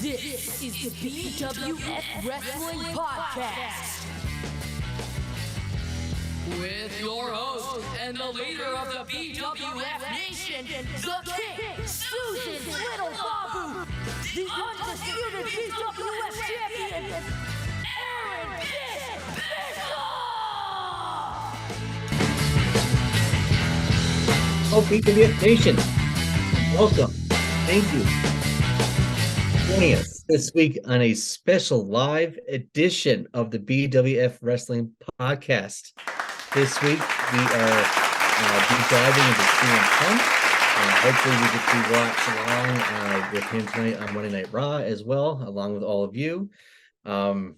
This is the BWF Wrestling Podcast. With your host and the leader of the BWF Nation, the King, Susan's Little Babu, the undisputed BWF Champion, Aaron Bishop! Oh, BWF Nation, welcome. Thank you. Joining us this week on a special live edition of the BWF Wrestling Podcast. This week we are deep diving into CM Punk. Hopefully we get to watch along with him tonight on Monday Night Raw as well, along with all of you. I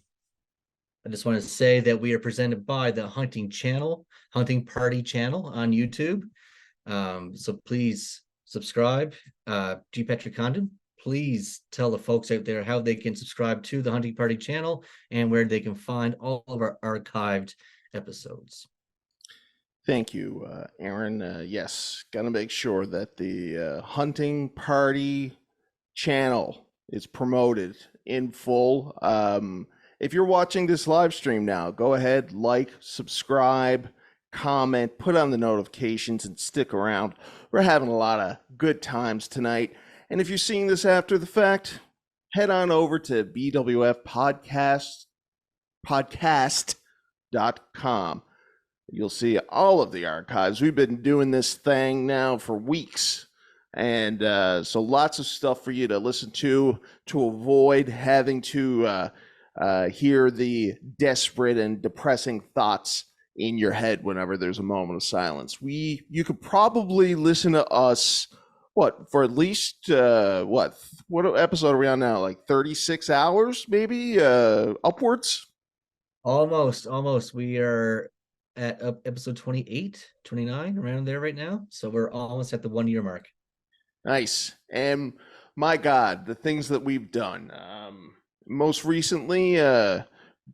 just want to say that we are presented by the Hunting Party channel on YouTube. So please subscribe. G. Patrick Condon, please tell the folks out there how they can subscribe to the Hunting Party channel and where they can find all of our archived episodes. Thank you, Aaron. Yes, got to make sure that the Hunting Party channel is promoted in full. If you're watching this live stream now, go ahead, like, subscribe, comment, put on the notifications, and stick around. We're having a lot of good times tonight. And if you're seeing this after the fact, head on over to bwfpodcast.com. You'll see all of the archives. We've been doing this thing now for weeks. And so lots of stuff for you to listen to avoid having to hear the desperate and depressing thoughts in your head whenever there's a moment of silence. You could probably listen to us, for at least, what episode are we on now? Like 36 hours, maybe, upwards? Almost. We are at episode 28, 29, around there right now. So we're almost at the 1 year mark. Nice. And my God, the things that we've done. Most recently,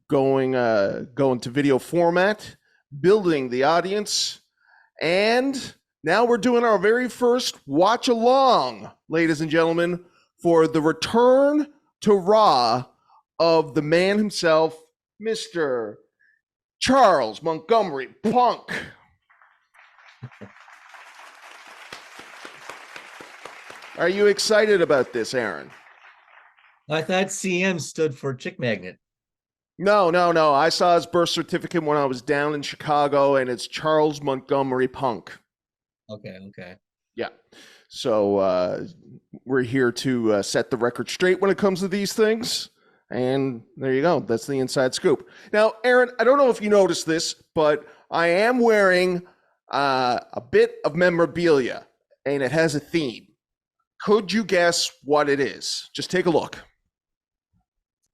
going to video format, building the audience, and now we're doing our very first watch along, ladies and gentlemen, for the return to Raw of the man himself, Mr. Charles Montgomery Punk. Are you excited about this, Aaron? I thought CM stood for Chick Magnet. No. I saw his birth certificate when I was down in Chicago, and it's Charles Montgomery Punk. Okay. Yeah. So we're here to set the record straight when it comes to these things. And there you go. That's the inside scoop. Now, Aaron, I don't know if you noticed this, but I am wearing a bit of memorabilia, and it has a theme. Could you guess what it is? Just take a look.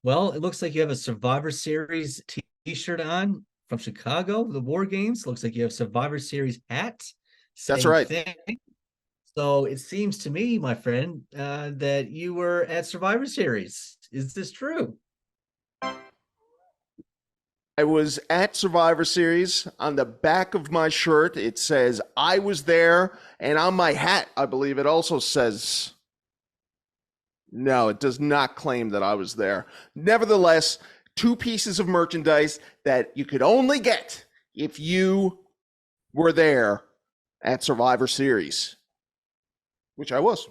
Well, it looks like you have a Survivor Series t-shirt on from Chicago, the War Games. Looks like you have a Survivor Series hat. That's right. So it seems to me, my friend, that you were at Survivor Series. Is this true? I was at Survivor Series. On the back of my shirt, it says I was there. And on my hat, I believe it also says... No, it does not claim that I was there. Nevertheless, 2 pieces of merchandise that you could only get if you were there at Survivor Series, which I was.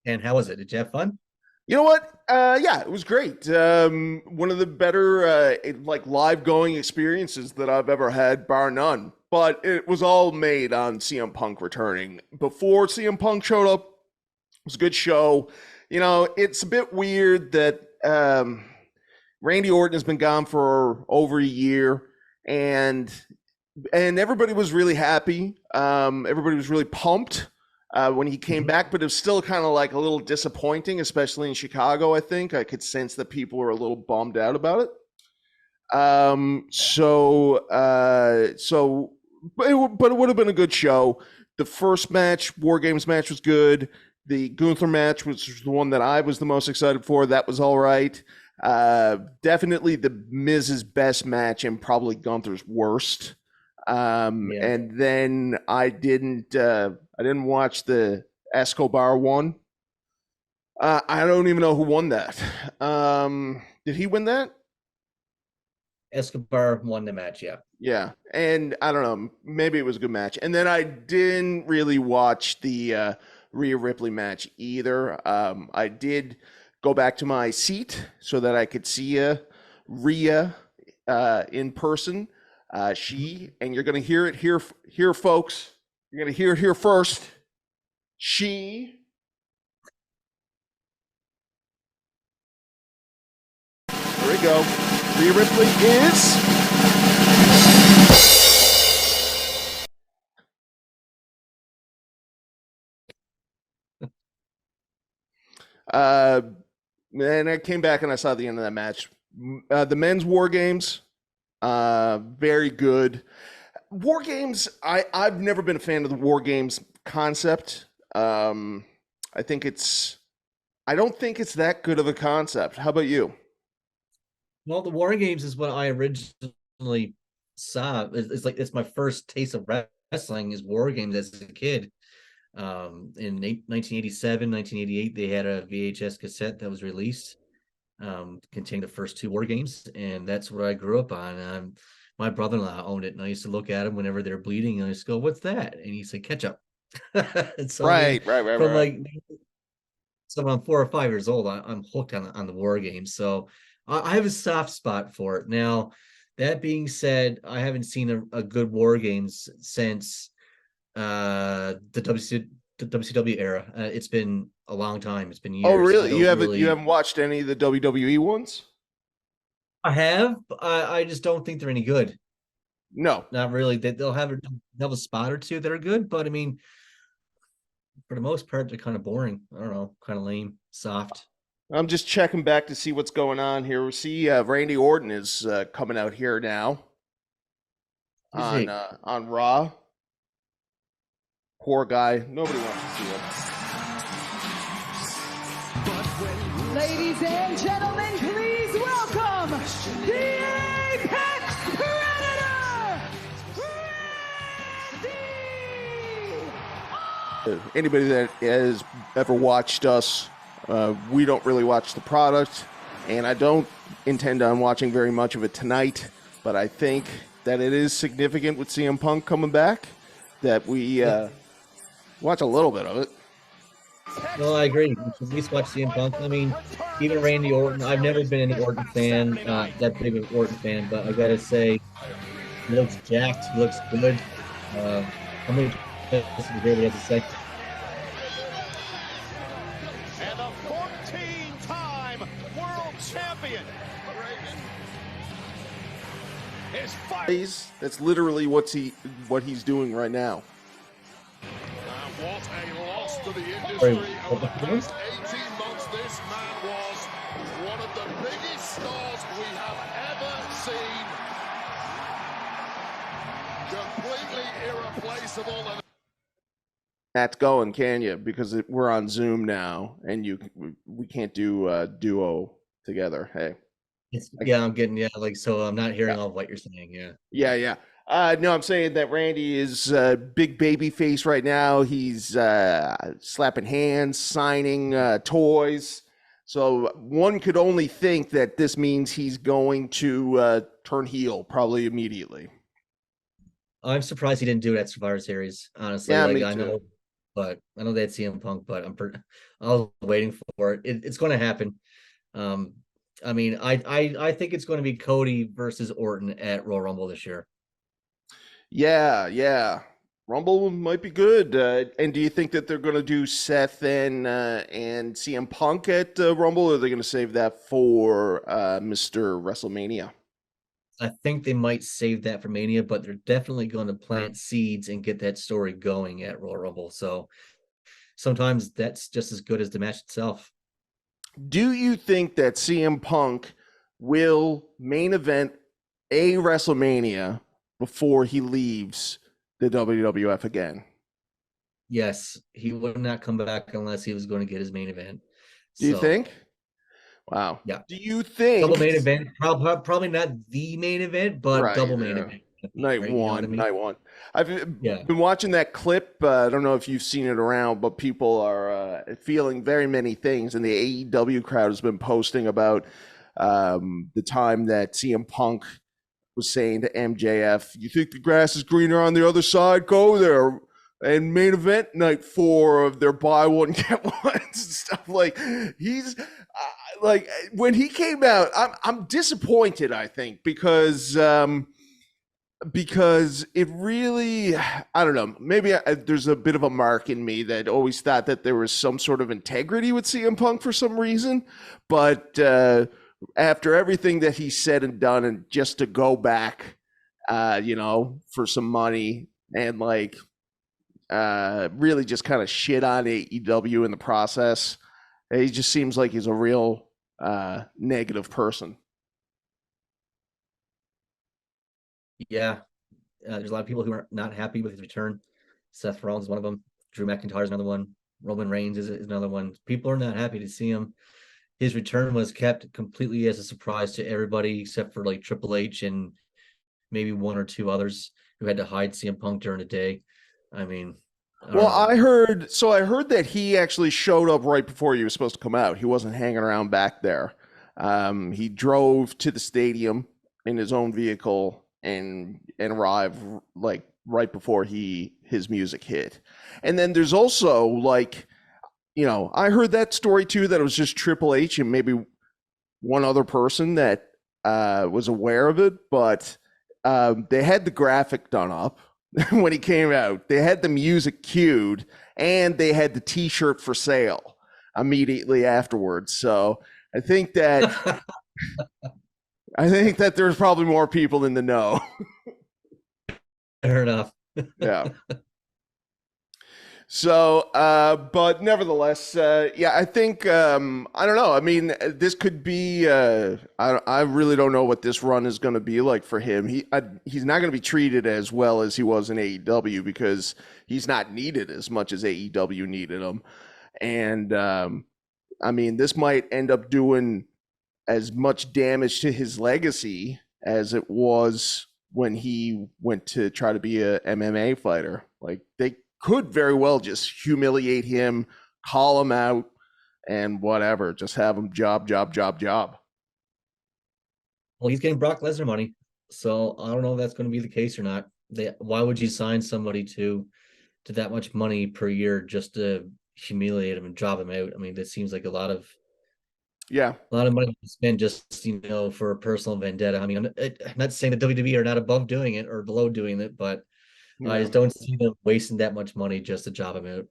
And how was it? Did you have fun? You know what? Yeah, it was great. One of the better live going experiences that I've ever had, bar none. But it was all made on CM Punk returning. Before CM Punk showed up, it was a good show. You know, it's a bit weird that Randy Orton has been gone for over a year, and everybody was really happy. Everybody was really pumped when he came back, but it was still kind of like a little disappointing, especially in Chicago. I think I could sense that people were a little bummed out about it. But it would have been a good show. The first match, War Games match, was good. The Gunther match, which was the one that I was the most excited for, that was all right. Definitely the Miz's best match and probably Gunther's worst. And then I didn't watch the Escobar one. I don't even know who won that. Did he win that? Escobar won the match. Yeah. Yeah, and I don't know, maybe it was a good match. And then I didn't really watch the Rhea Ripley match either. I did go back to my seat so that I could see Rhea in person. And you're gonna hear it here, folks. You're gonna hear it here first. There we go. Rhea Ripley is. And I came back and I saw the end of that match. The men's War Games, very good. War Games, I've never been a fan of the War Games concept. I don't think it's that good of a concept. How about you? Well, the War Games is what I originally saw. It's my first taste of wrestling is War Games as a kid. In 1987, 1988, they had a VHS cassette that was released containing the first two War Games, and that's what I grew up on. My brother-in-law owned it, and I used to look at him whenever they're bleeding, and I just go, "What's that?" And he said, "Ketchup." So Right. From like, so when I'm 4 or 5 years old, I'm hooked on the War Games. So I have a soft spot for it. Now, that being said, I haven't seen a good War Games since the WCW era. It's been a long time. It's been years. Oh, really? You haven't watched any of the WWE ones? I have. I just don't think they're any good. No, Not really. They'll have a spot or two that are good, but I mean, for the most part, they're kind of boring. I don't know, kind of lame, soft. I'm just checking back to see what's going on here. We see Randy Orton is coming out here now on Raw. Poor guy. Nobody wants to see him. Ladies and gentlemen, please welcome the Apex Predator, Randy! Anybody that has ever watched us, we don't really watch the product, and I don't intend on watching very much of it tonight, but I think that it is significant with CM Punk coming back that we watch a little bit of it. Well, I agree. We should at least watch CM Punk. I mean, even Randy Orton. I've never been an Orton fan, that big of an Orton fan, but I gotta say, he looks jacked. He looks good. I'm really interested to hear what he has to say. And a 14-time world champion is fighting. That's literally what he's doing right now. What a loss to the industry over the past 18 months. This man was one of the biggest stars we have ever seen. Completely irreplaceable. That's going, can you? Because we're on Zoom now, and we can't do a duo together. Hey. I'm getting so I'm not hearing all of what you're saying. Yeah. No, I'm saying that Randy is big baby face right now. He's slapping hands, signing toys. So one could only think that this means he's going to turn heel probably immediately. I'm surprised he didn't do it at Survivor Series. Honestly, Yeah, I know they had CM Punk, but I was waiting for it. It's going to happen. I mean, I think it's going to be Cody versus Orton at Royal Rumble this year. Yeah. Rumble might be good. And do you think that they're going to do Seth and CM Punk at Rumble, or are they going to save that for Mr. WrestleMania? I think they might save that for Mania, but they're definitely going to plant seeds and get that story going at Royal Rumble. So sometimes that's just as good as the match itself. Do you think that CM Punk will main event a WrestleMania before he leaves the WWF again? Yes, he would not come back unless he was going to get his main event. Do you think? Wow. Yeah. Do you think double main event? Probably not the main event, but right, double yeah. main event. Night right? You know what one, I mean? night one. I've Yeah. been watching that clip. I don't know if you've seen it around, but people are feeling very many things, and the AEW crowd has been posting about the time that CM Punk was saying to MJF, "You think the grass is greener on the other side? Go there." And main event night 4 of their buy one get ones and stuff. Like he's like when he came out, I'm disappointed. I think because it really, I don't know, maybe there's a bit of a mark in me that always thought that there was some sort of integrity with CM Punk for some reason. But after everything that he said and done, and just to go back, for some money and really just kind of shit on AEW in the process, he just seems like he's a real negative person. Yeah. There's a lot of people who are not happy with his return. Seth Rollins is one of them. Drew McIntyre is another one. Roman Reigns is another one. People are not happy to see him. His return was kept completely as a surprise to everybody except for like Triple H and maybe one or two others who had to hide CM Punk during the day. I mean, I heard that he actually showed up right before he was supposed to come out. He wasn't hanging around back there. He drove to the stadium in his own vehicle and arrived like right before his music hit. And then there's also I heard that story too, that it was just Triple H and maybe one other person that was aware of it, but they had the graphic done up when he came out. They had the music cued and they had the t-shirt for sale immediately afterwards. So I think that there's probably more people in the know. fair enough. Yeah. So, but nevertheless, I think, I don't know. I mean, this could be, I really don't know what this run is going to be like for him. He's not going to be treated as well as he was in AEW because he's not needed as much as AEW needed him. And, I mean, this might end up doing as much damage to his legacy as it was when he went to try to be a MMA fighter. Like they could very well just humiliate him, call him out, and whatever. Just have him job. Well, he's getting Brock Lesnar money, so I don't know if that's going to be the case or not. Why would you sign somebody to that much money per year just to humiliate him and job him out? I mean, that seems like a lot of money to spend just for a personal vendetta. I mean, I'm not saying that WWE are not above doing it or below doing it, but I just don't see them wasting that much money just to job him out.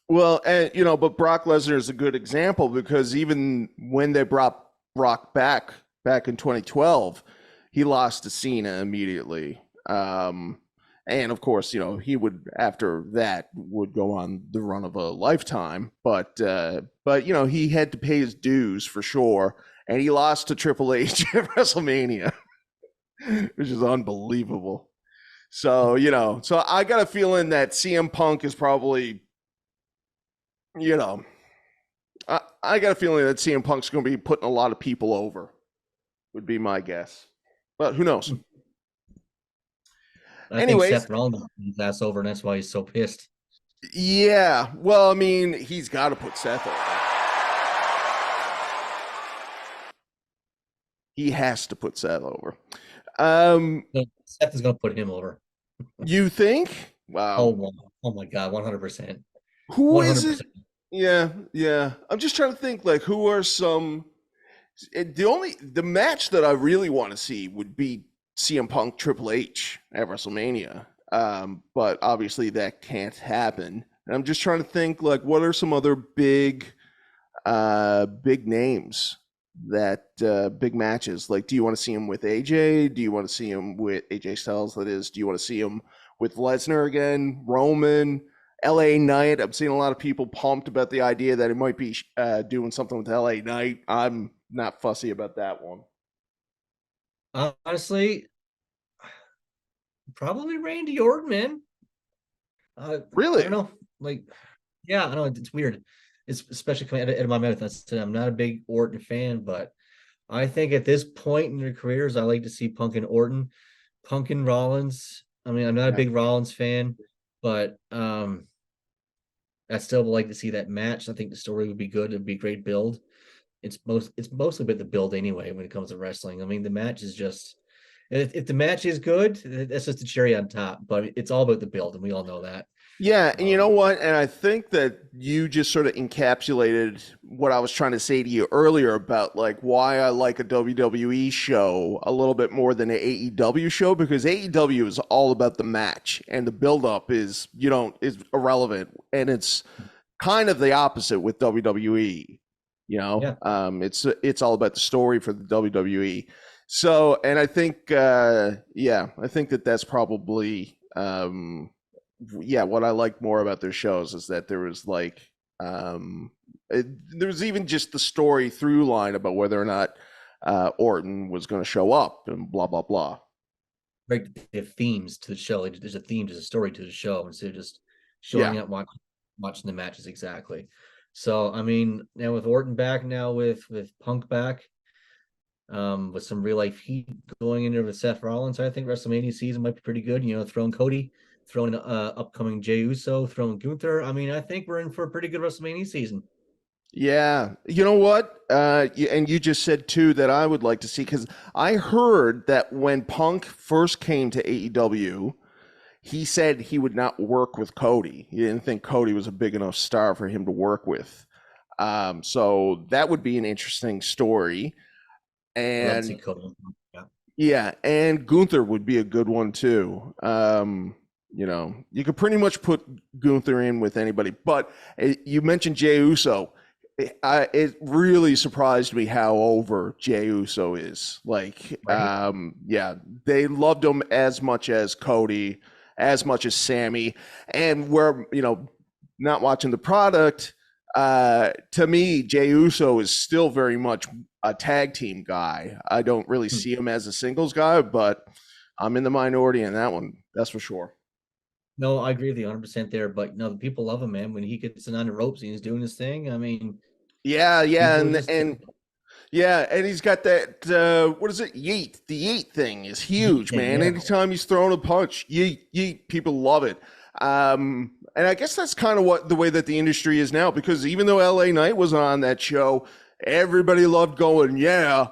Well, and but Brock Lesnar is a good example because even when they brought Brock back in 2012, he lost to Cena immediately. And of course, he would after that would go on the run of a lifetime, but he had to pay his dues for sure, and he lost to Triple H at WrestleMania, which is unbelievable. So, so I got a feeling that CM Punk is probably, I got a feeling that CM Punk's going to be putting a lot of people over, would be my guess. But who knows? Anyways, think Seth Rollins his ass over, and that's why he's so pissed. Yeah, well, I mean, he's got to put Seth over. He has to put Seth over. Seth is going to put him over. You think? Wow. Oh my God, 100%. Who 100%. Is it? Yeah. I'm just trying to think, who are some... The match that I really want to see would be CM Punk Triple H at WrestleMania. But obviously that can't happen. And I'm just trying to think, what are some other big names that big matches? Do you want to see him with AJ? Do you want to see him with AJ Styles? That is, do you want to see him with Lesnar again? Roman, LA Knight? I'm seeing a lot of people pumped about the idea that he might be doing something with LA Knight. I'm not fussy about that one. Honestly, probably Randy Orton, man. Really? I don't know. Yeah, I know it's weird. It's especially coming out of my mouth. I'm not a big Orton fan, but I think at this point in their careers, I like to see Punk and Orton Punk and Rollins. I mean, I'm not a big Rollins fan, but I still would like to see that match. I think the story would be good. It'd be a great build. It's mostly about the build anyway when it comes to wrestling. I mean, the match is just if the match is good, that's just the cherry on top. But it's all about the build, and we all know that. Yeah, and you know what? And I think that you just sort of encapsulated what I was trying to say to you earlier about like why I like a WWE show a little bit more than an AEW show, because AEW is all about the match and the build-up is is irrelevant, and it's kind of the opposite with WWE. It's all about the story for the WWE. So, and I think I think that's probably what I like more about their shows is that there was like there was even just the story through line about whether or not Orton was going to show up and blah blah blah. Right, they have themes to the show. Like, there's a theme, there's a story to the show instead of just showing up watching the matches exactly. So I mean, now with Orton back, now with Punk back, with some real life heat going into with Seth Rollins, I think WrestleMania season might be pretty good. Throwing Cody, throwing upcoming Jey Uso, throwing Gunther. I mean, I think we're in for a pretty good WrestleMania season. Yeah, you know what? And you just said too that I would like to see, because I heard that when Punk first came to AEW, he said he would not work with Cody. He didn't think Cody was a big enough star for him to work with. So that would be an interesting story. And and Gunther would be a good one too. You could pretty much put Gunther in with anybody. But you mentioned Jey Uso. It really surprised me how over Jey Uso is. Like, they loved him as much as Cody, as much as Sammy. And we're, not watching the product, to me, Jey Uso is still very much a tag team guy. I don't really see him as a singles guy, but I'm in the minority in that one. That's for sure. No, I agree with you 100% there. But the people love him, man. When he gets on the ropes and he's doing his thing, I mean, and he's got that what is it? Yeet. The yeet thing is huge, man. Yeah. Anytime he's throwing a punch, yeet. People love it. And I guess that's kind of the way that the industry is now, because even though LA Knight was on that show, everybody loved going, yeah.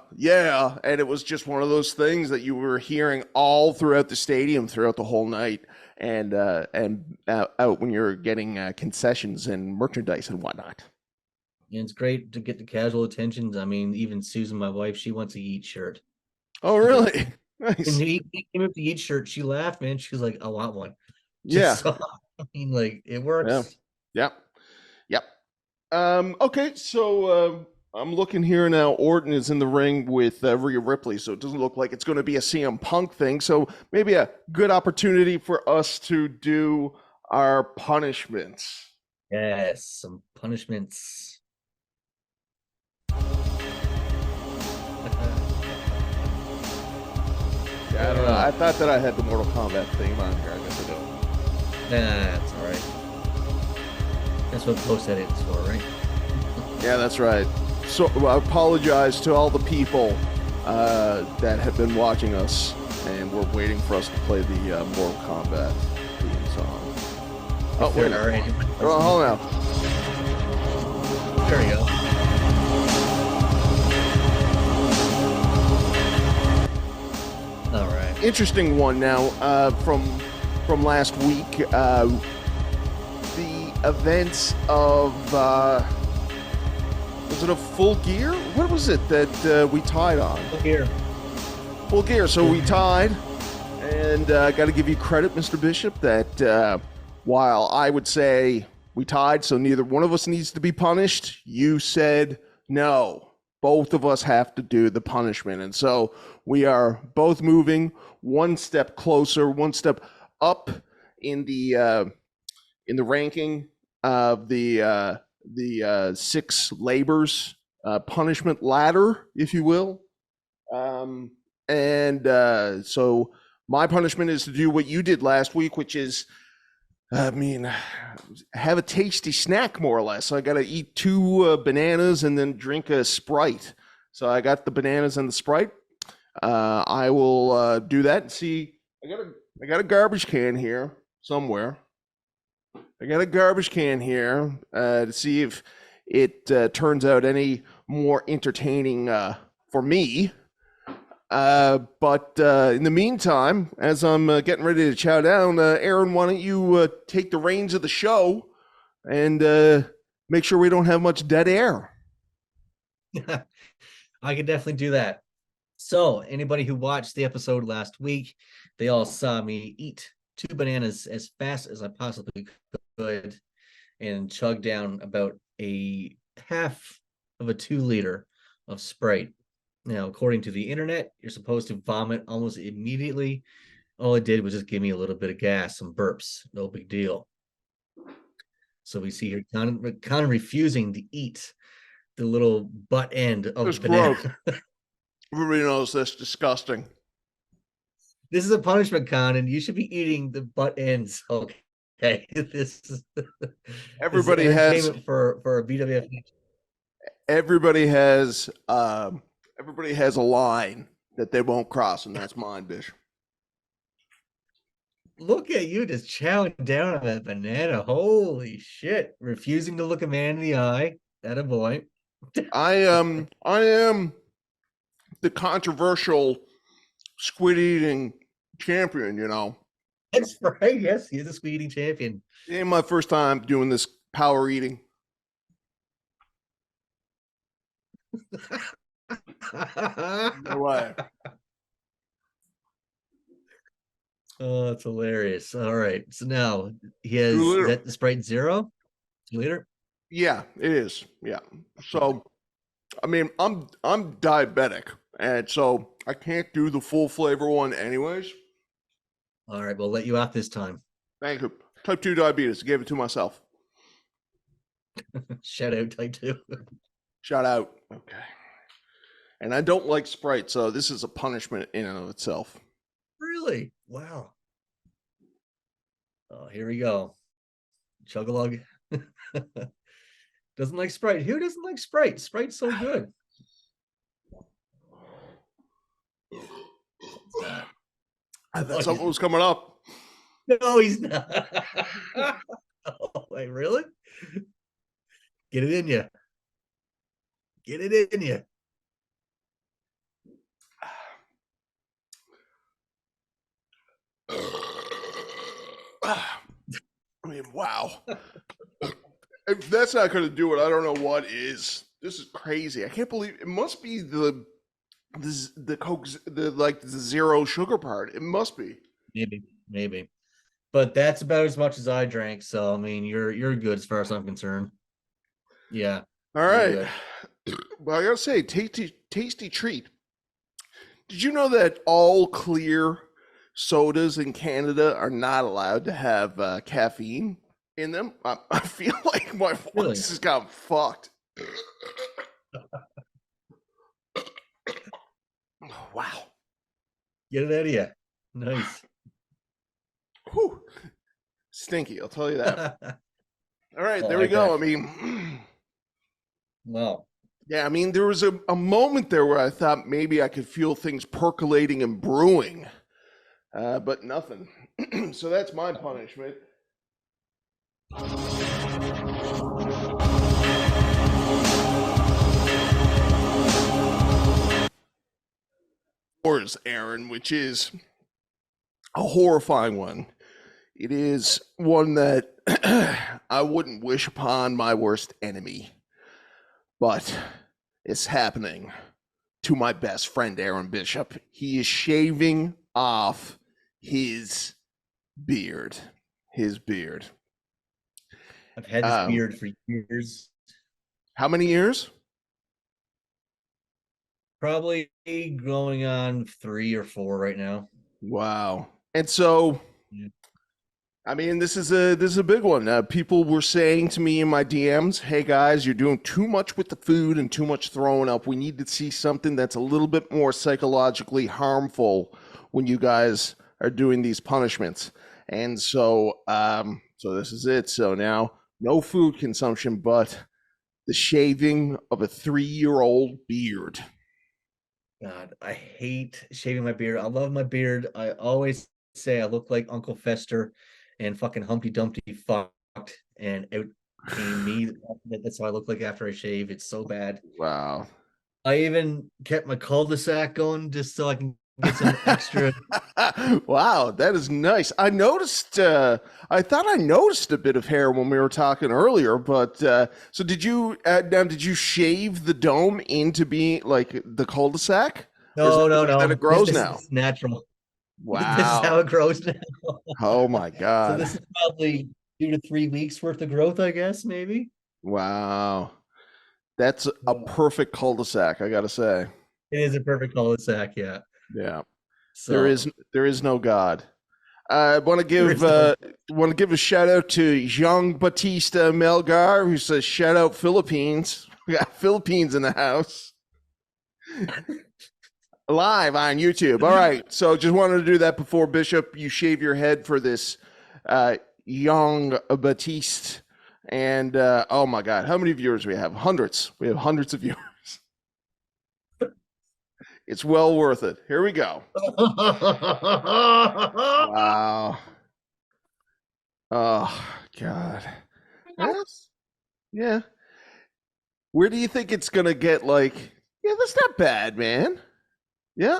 And it was just one of those things that you were hearing all throughout the stadium, throughout the whole night, and out when you're getting concessions and merchandise and whatnot. And it's great to get the casual attentions. I mean, even Susan, my wife, she wants a Yeet shirt. Oh, really? Nice. And he came with the Yeet shirt. She laughed, man. She was like, I want one. I mean, like, it works. Yep. Okay, so I'm looking here now. Orton is in the ring with Rhea Ripley, so it doesn't look like it's going to be a CM Punk thing. So maybe a good opportunity for us to do our punishments. Yes, some punishments. I don't know. I thought that I had the Mortal Kombat theme on here. I guess I don't. That's all right. That's what post edit is for, right? Yeah, that's right. So I apologize to all the people that have been watching us, and we're waiting for us to play the Mortal Kombat theme song. Oh, wait. All right. Oh, hold on. There we go. All right. Interesting one now from last week. The events of was it a Full Gear? What was it that we tied on? Full Gear. So we tied, and I got to give you credit, Mr. Bishop, that while I would say we tied, so neither one of us needs to be punished, you said no. Both of us have to do the punishment. And so we are both moving one step closer, one step up in the ranking of the 6 labors punishment ladder, if you will. So my punishment is to do what you did last week, which is, have a tasty snack, more or less. So I got to eat 2 bananas and then drink a Sprite. So I got the bananas and the Sprite. I will do that and see I got a garbage can here somewhere. I got a garbage can here to see if it turns out any more entertaining for me. But in the meantime, as I'm getting ready to chow down, Aaron, why don't you take the reins of the show and make sure we don't have much dead air? I could definitely do that. So, anybody who watched the episode last week, they all saw me eat 2 bananas as fast as I possibly could and chug down about a half of a 2 liter of Sprite. Now, according to the internet, you're supposed to vomit almost immediately. All it did was just give me a little bit of gas, some burps, no big deal. So we see here kind of refusing to eat the little butt end of It's the banana. gross. Everybody knows that's disgusting. This is a punishment, Con, and you should be eating the butt ends. Okay, this is Everybody this is has entertainment for a BWF. everybody has a line that they won't cross, and that's mine, bitch. Look at you just chowing down on that banana. Holy shit. Refusing to look a man in the eye. That a boy. I am the controversial squid eating champion, you know. That's right. Yes, he's a squid eating champion. It ain't my first time doing this power eating. No way. Oh, it's hilarious. All right. So now he has 2 liter. is that the Sprite 0? 2 liter? Yeah, it is. Yeah. So I mean, I'm diabetic, and so I can't do the full flavor one anyways. All right, we'll let you out this time. Thank you. Type 2 diabetes. Gave it to myself. Shout out type 2. Shout out. Okay. And I don't like Sprite, so this is a punishment in and of itself. Really? Wow. Oh, here we go. Chug-a-lug. Doesn't like Sprite. Who doesn't like Sprite? Sprite's so good. I thought something was coming up. No, he's not. Oh, wait, really? Get it in you. Get it in you. I mean, wow. If that's not going to do it, I don't know what is. This is crazy. I can't believe it. Must be the Coke, the zero sugar part. It must be. Maybe. But that's about as much as I drank. So I mean, you're good as far as I'm concerned. Yeah. All right. Well, I gotta say, tasty treat. Did you know that all clear sodas in Canada are not allowed to have caffeine in them? I feel like my voice has got fucked. Wow. Get it out of you. Nice. Whew. Stinky, I'll tell you that. All right, Oh, there we go. I mean, wow. yeah, I mean, there was a moment there where I thought maybe I could feel things percolating and brewing, but nothing. So that's my punishment. Yours, Aaron, which is a horrifying one. It is one that I wouldn't wish upon my worst enemy, but it's happening to my best friend, Aaron Bishop. He is shaving off his beard. His beard. I've had this beard for years. How many years? Probably going on 3 or 4 right now. Wow. And so, Yeah. I mean, this is a big one. People were saying to me in my DMs, "Hey guys, you're doing too much with the food and too much throwing up. We need to see something that's a little bit more psychologically harmful when you guys are doing these punishments." And so, so this is it. So now, no food consumption, but the shaving of a 3-year-old beard. God, I hate shaving my beard. I love my beard. I always say I look like Uncle Fester and fucking Humpty Dumpty fucked, and it came me. That's how I look like after I shave. It's so bad. Wow. I even kept my cul-de-sac going just so I can get some extra. Wow, that is nice. I noticed. I thought I noticed a bit of hair when we were talking earlier, but so did you? Now, did you shave the dome into being like the cul-de-sac? No. Then it grows This now. is natural. This is Wow. how it grows now. Oh my So God. this is probably 2 to 3 weeks worth of growth, I guess, maybe. Wow. That's a perfect cul-de-sac, I gotta say. It is a perfect cul-de-sac, yeah. Yeah. So There is no God. I want to There give is no- a shout out to Jean Batista Melgar, who says shout out Philippines. We got Philippines in the house. Live on YouTube. All right. So just wanted to do that before Bishop, you shave your head for this Young Batiste. And oh my God, how many viewers we have? Hundreds. We have hundreds of viewers. It's well worth it. Here we go. Wow. Oh God. Yes. Yeah. Where do you think it's gonna get? Like, yeah, that's not bad, man. Yeah.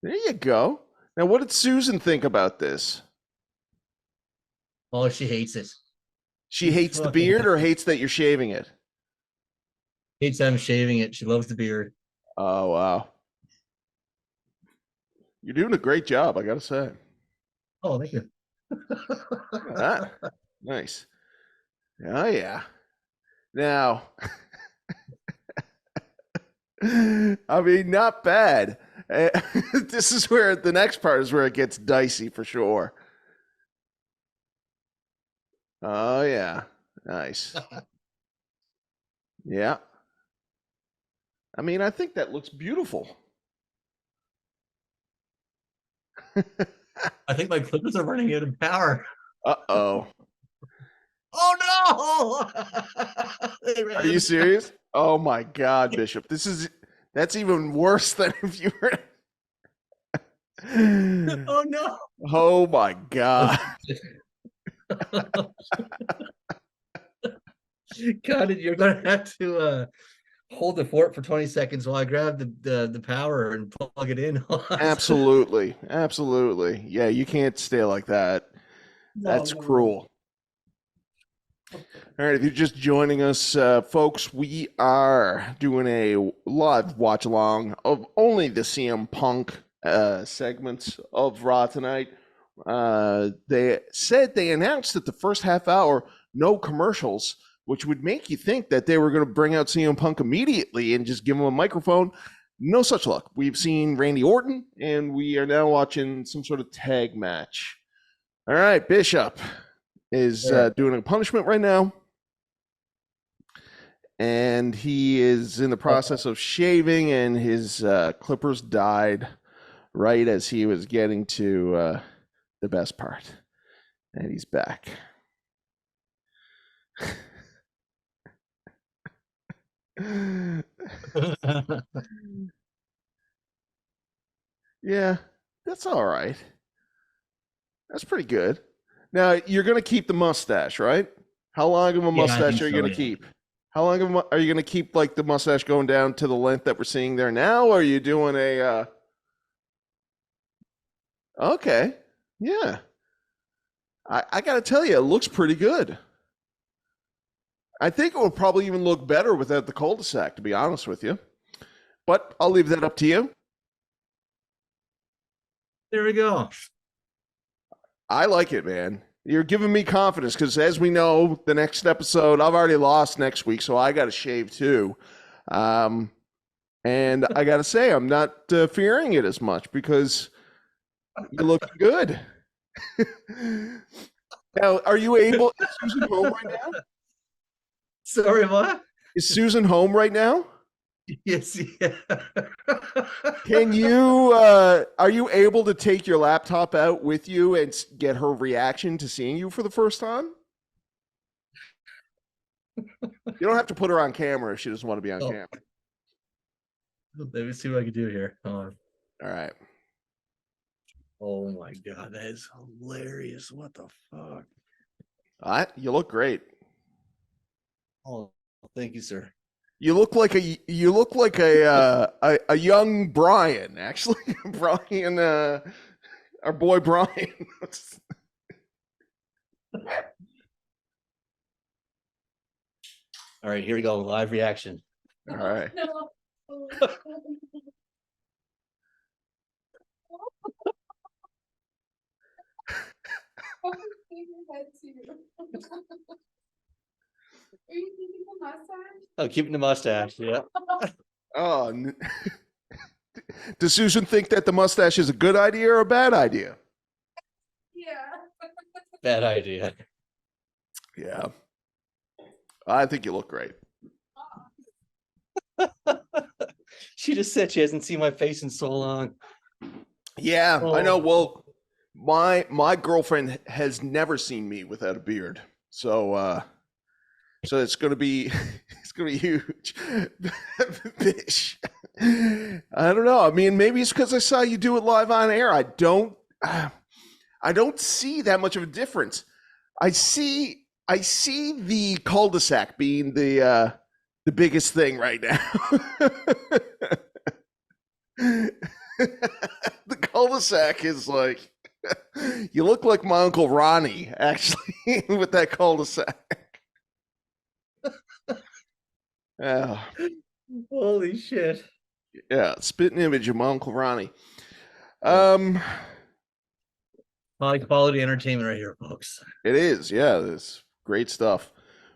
There you go. Now, what did Susan think about this? Oh, she hates it. She hates the beard or hates that you're shaving it? Hates I'm shaving it. She loves the beard. Oh, wow. You're doing a great job, I gotta say. Oh, thank you. Look at that. Nice. Oh, yeah. Now, I mean, not bad. This is where the next part is where it gets dicey for sure. Oh, yeah. Nice. Yeah. I mean, I think that looks beautiful. I think my clippers are running out of power. Uh-oh. Oh no! Are you serious? Oh my God, Bishop. That's even worse than if you were. Oh no! Oh my God. God, you're gonna have to hold the fort for 20 seconds while I grab the power and plug it in. Absolutely. Absolutely. Yeah, you can't stay like that. That's No. cruel. All right, if you're just joining us, folks, we are doing a live watch along of only the CM Punk segments of Raw tonight. They said they announced that the first half hour, no commercials, which would make you think that they were going to bring out CM Punk immediately and just give him a microphone. No such luck. We've seen Randy Orton, and we are now watching some sort of tag match. All right, Bishop is doing a punishment right now. And he is in the process of shaving, and his clippers died right as he was getting to the best part. And he's back. Yeah, that's all right. That's pretty good. Now, you're going to keep the mustache, right? How long of a mustache are you going to keep? How long are you going to keep like the mustache going down to the length that we're seeing there now? Or are you doing a Okay. Yeah. I got to tell you, it looks pretty good. I think it will probably even look better without the cul-de-sac, to be honest with you. But I'll leave that up to you. There we go. I like it, man. You're giving me confidence because, as we know, the next episode, I've already lost next week, so I got to shave too. And I got to say, I'm not fearing it as much because you look good. Now, are you able? Is Susan home right now? Sorry, what? Is Susan home right now? Yes. Yeah. Can you? Are you able to take your laptop out with you and get her reaction to seeing you for the first time? You don't have to put her on camera if she doesn't want to be on camera. Let me see what I can do here. Hold on. All right. Oh my God, that is hilarious. What the fuck? You look great. Oh, thank you, sir. You look like a young Brian, actually. Brian, our boy Brian. All right, here we go. Live reaction. All right. Are you keeping the mustache? Oh, keeping the mustache. Yeah. Oh, does Susan think that the mustache is a good idea or a bad idea? Yeah. Bad idea. Yeah. I think you look great. She just said she hasn't seen my face in so long. Yeah, I know. Oh. Well, my girlfriend has never seen me without a beard. So it's gonna be huge. Bish. I don't know. I mean, maybe it's because I saw you do it live on air. I don't see that much of a difference. I see the cul-de-sac being the biggest thing right now. The cul-de-sac is like, you look like my Uncle Ronnie, actually, with that cul-de-sac. Yeah. Holy shit. Yeah, spitting image of my Uncle Ronnie. High quality entertainment right here, folks. It is, yeah, it's great stuff.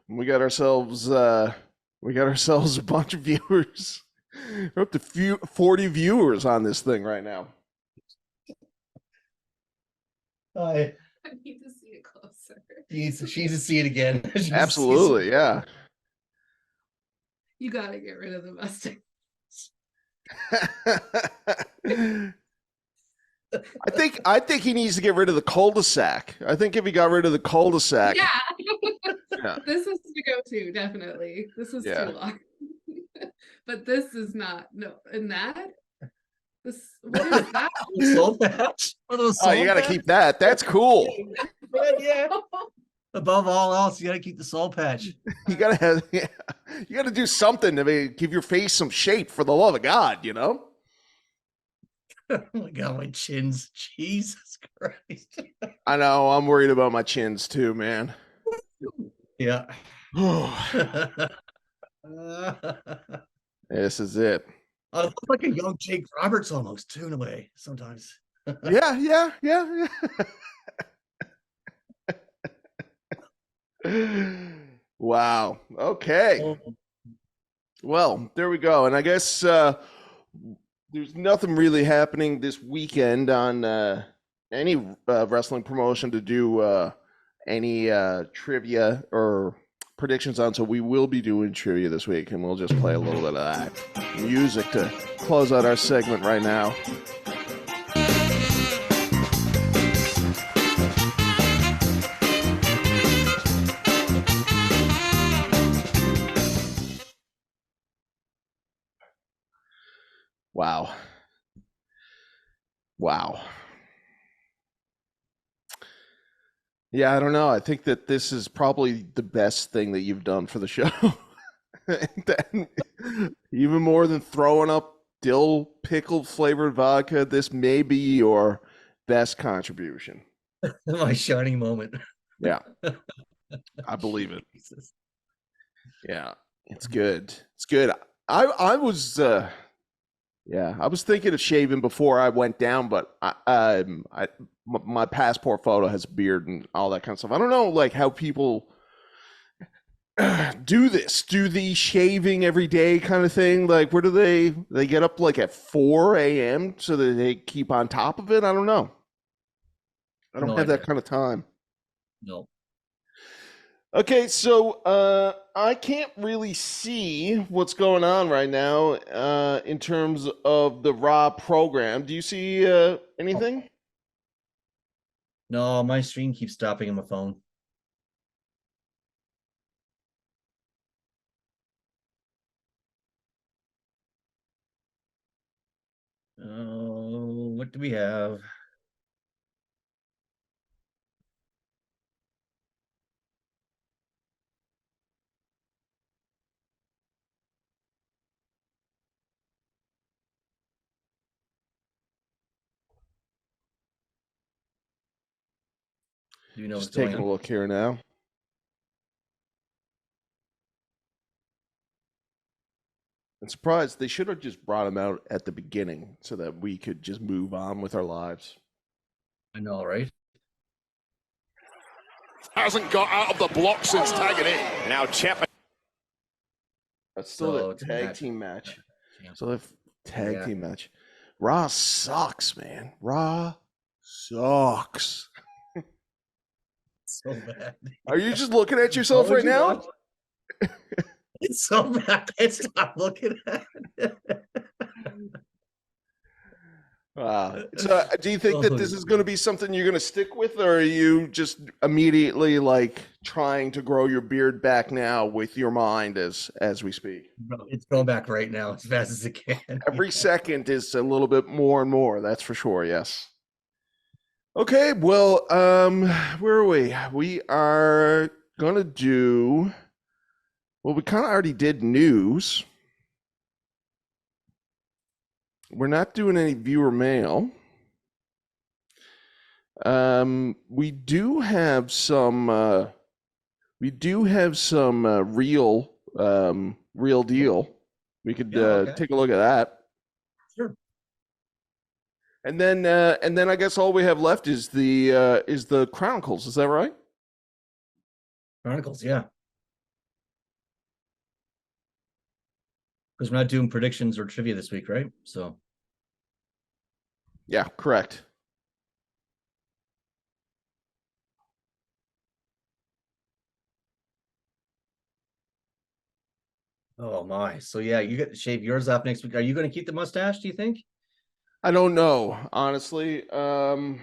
We got ourselves a bunch of viewers. We're up to 40 viewers on this thing right now. Hi. I need to see it closer. She's to see it again. Absolutely, yeah. You gotta get rid of the mustache. I think he needs to get rid of the cul-de-sac. I think if he got rid of the cul-de-sac, Yeah. Yeah. This is the go-to, definitely. This is Yeah. too long. But this is not. No, and that? What is that? Soul patch. Oh, you got to keep that. That's cool. Yeah. Above all else, you got to keep the soul patch. You got to do something to give your face some shape, for the love of God, you know? Oh my God, my chins. Jesus Christ. I know. I'm worried about my chins too, man. Yeah. This is it. I look like a young Jake Roberts almost, too, in a way, sometimes. Yeah. Wow. Okay. Well, there we go. And I guess there's nothing really happening this weekend on any wrestling promotion to do any trivia or predictions on. So we will be doing trivia this week, and we'll just play a little bit of that music to close out our segment right now. Wow. Yeah, I don't know. I think that this is probably the best thing that you've done for the show. Even more than throwing up dill pickle flavored vodka, this may be your best contribution. My shining moment. Yeah. I believe it. Yeah, it's good. It's good. I was I was thinking of shaving before I went down, but my passport photo has a beard and all that kind of stuff. I don't know, like, how people do this. Do the shaving every day kind of thing? Like, where do they get up like at 4 a.m. so that they keep on top of it? I don't know. I don't have that kind of time. No. Okay, so I can't really see what's going on right now in terms of the Raw program. Do you see anything? No, my stream keeps stopping on my phone. Oh, what do we have? Do you know Just what's going taking a on? look here now. I'm surprised they should have just brought him out at the beginning so that we could just move on with our lives. I know, right? Hasn't got out of the block since tagging in. Now Champ. That's still So a it's a tag match. team match. Yeah. So the tag Yeah. team match. Raw sucks, man. Raw sucks. So bad. Are you just looking at yourself Would right you now? watch? It's so bad. I can't stop looking at it. So do you think that this is going to be something you're going to stick with, or are you just immediately like trying to grow your beard back now with your mind as we speak? Bro, it's going back right now as fast as it can. Every second is a little bit more and more, that's for sure. Yes. Okay, well, where are we? We are gonna do, well, we kind of already did news. We're not doing any viewer mail. We do have some real deal. We could okay. take a look at that. Sure. And then I guess all we have left is the Chronicles. Is that right? Chronicles, yeah. Because we're not doing predictions or trivia this week, right? So Yeah, correct. oh my. So yeah, you get to shave yours off next week. Are you going to keep the mustache, do you think? I don't know, honestly. I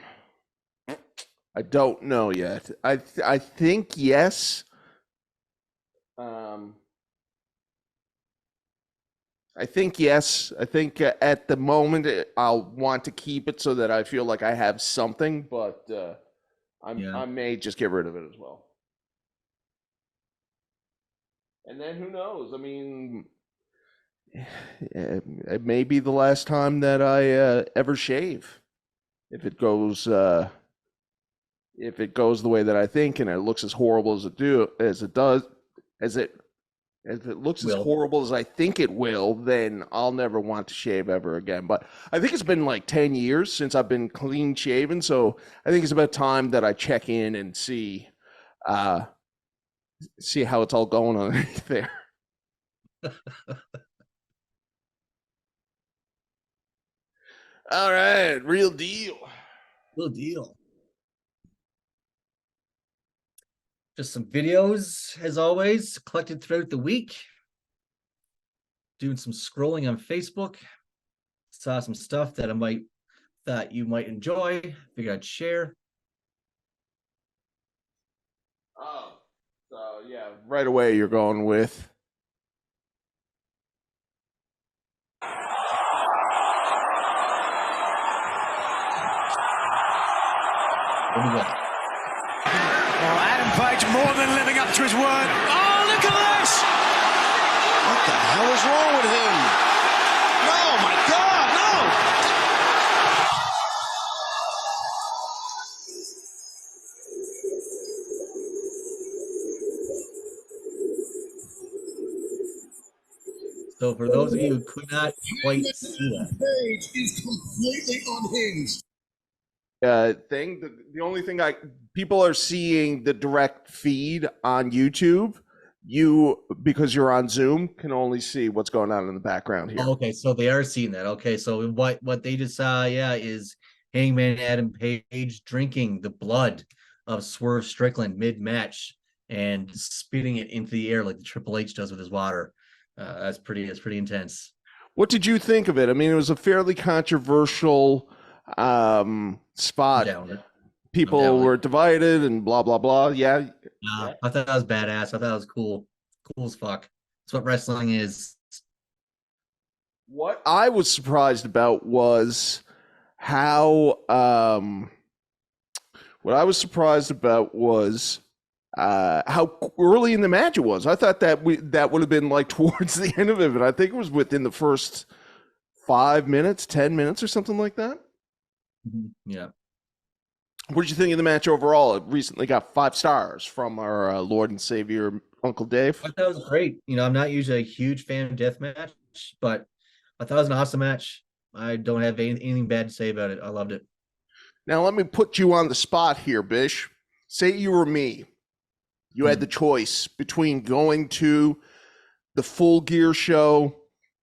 don't know yet. I think yes. I think yes. I think at the moment I'll want to keep it so that I feel like I have something, but I may just get rid of it as well. And then who knows? I mean, it may be the last time that I ever shave. If it goes the way that I think, and it looks as horrible as it looks as horrible as I think it will, then I'll never want to shave ever again. But I think it's been like 10 years since I've been clean shaven, so I think it's about time that I check in and see how it's all going underneath there. All right, real deal. Real deal. Just some videos, as always, collected throughout the week. Doing some scrolling on Facebook. Saw some stuff that you might enjoy. Figured I'd share. Oh, so yeah, right away you're going with. What do we got? Well, Adam Page more than living up to his word. Oh, look at this! What the hell is wrong with him? Oh my God, no! So for those of you who could not quite see that, Page is completely unhinged. Thing. The only thing people are seeing the direct feed on YouTube. You, because you're on Zoom, can only see what's going on in the background here. okay, so they are seeing that. Okay, so what they just saw, is Hangman Adam Page drinking the blood of Swerve Strickland mid-match and spitting it into the air like the Triple H does with his water. That's pretty intense. What did you think of it? I mean, it was a fairly controversial spot. People were divided and blah blah blah. Yeah. I thought that was badass. I thought that was cool as fuck. That's what wrestling is. What I was surprised about was how how early in the match it was. I thought that would have been like towards the end of it, but I think it was within the first 5 minutes, 10 minutes or something like that. Yeah. What did you think of the match overall? It recently got 5 stars from our Lord and Savior, Uncle Dave. I thought it was great. I'm not usually a huge fan of deathmatch, but I thought it was an awesome match. I don't have anything bad to say about it. I loved it. Now, let me put you on the spot here, Bish. Say you were me. You had the choice between going to the Full Gear show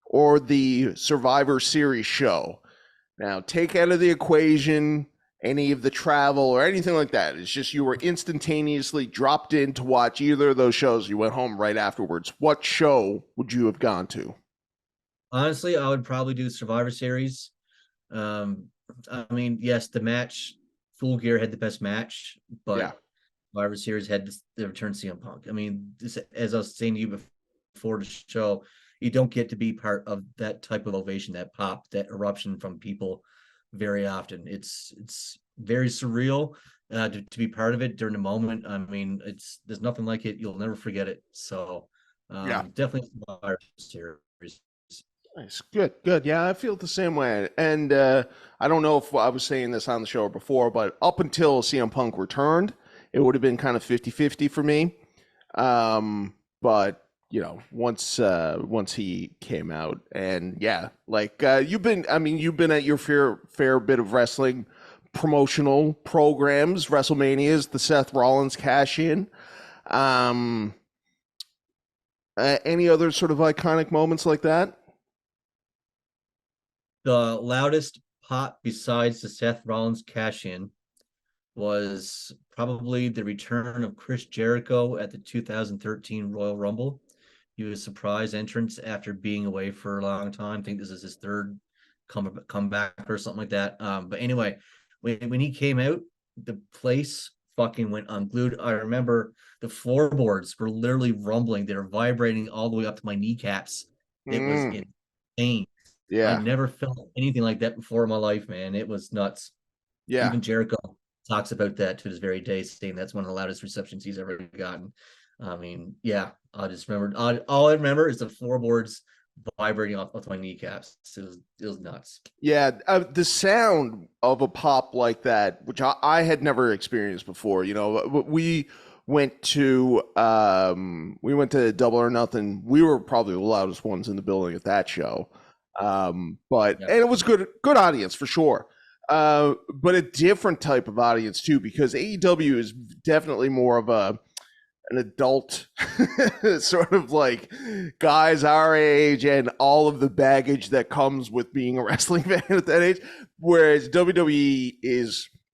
or the Survivor Series show. Now, take out of the equation any of the travel or anything like that. It's just you were instantaneously dropped in to watch either of those shows. You went home right afterwards. What show would you have gone to? Honestly, I would probably do Survivor Series. I mean, yes, the match, Full Gear had the best match, but Yeah. Survivor Series had the return CM Punk. I mean, as I was saying to you before the show, you don't get to be part of that type of ovation, that pop, that eruption from people very often. It's very surreal to be part of it during the moment. I mean, there's nothing like it. You'll never forget it. So definitely Survivor Series. Nice. Good. Yeah, I feel the same way. And I don't know if I was saying this on the show before, but up until CM Punk returned, it would have been kind of 50-50 for me. But once he came out, and yeah, like you've been at your fair bit of wrestling promotional programs, WrestleManias, the Seth Rollins cash in. Any other sort of iconic moments like that? The loudest pop besides the Seth Rollins cash in was probably the return of Chris Jericho at the 2013 Royal Rumble. He was a surprise entrance after being away for a long time. I think this is his third comeback or something like that. But anyway, when he came out, the place fucking went unglued. I remember the floorboards were literally rumbling. They were vibrating all the way up to my kneecaps. It was insane. Yeah. I never felt anything like that before in my life, man. It was nuts. Yeah. Even Jericho talks about that to this very day, saying that's one of the loudest receptions he's ever gotten. I mean, yeah, I just remembered. All I remember is the floorboards vibrating off my kneecaps. It was nuts. Yeah, the sound of a pop like that, which I had never experienced before. We went to Double or Nothing. We were probably the loudest ones in the building at that show. And it was good audience for sure. But a different type of audience too, because AEW is definitely more of an adult sort of like guys our age and all of the baggage that comes with being a wrestling fan at that age. Whereas WWE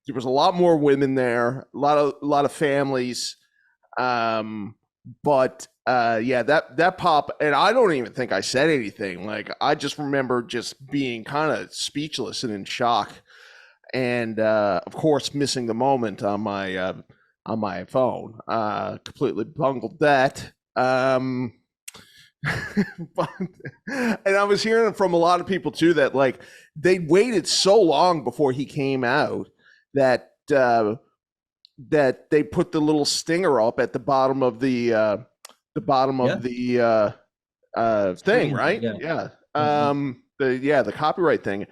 there was a lot more women there, a lot of families. That pop, and I don't even think I said anything. Like, I just remember just being kind of speechless and in shock, and of course missing the moment on my phone. Completely bungled that. And I was hearing from a lot of people too that like they waited so long before he came out that they put the little stinger up at the bottom of the thing, right? Yeah. The copyright thing.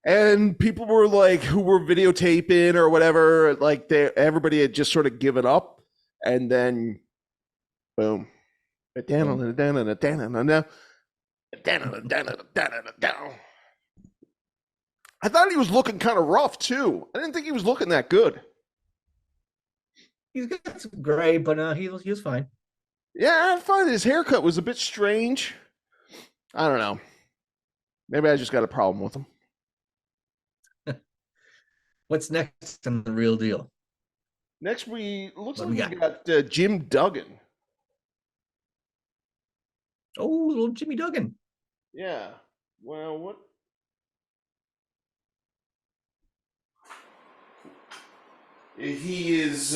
And people were like, who were videotaping or whatever, like everybody had just sort of given up, and then boom. I thought he was looking kind of rough too. I didn't think he was looking that good. He's got some gray, but he was fine. Yeah, I find his haircut was a bit strange. I don't know. Maybe I just got a problem with him. What's next on The Real Deal? Next, we got Jim Duggan. Oh, little Jimmy Duggan. Yeah. Well, what? He is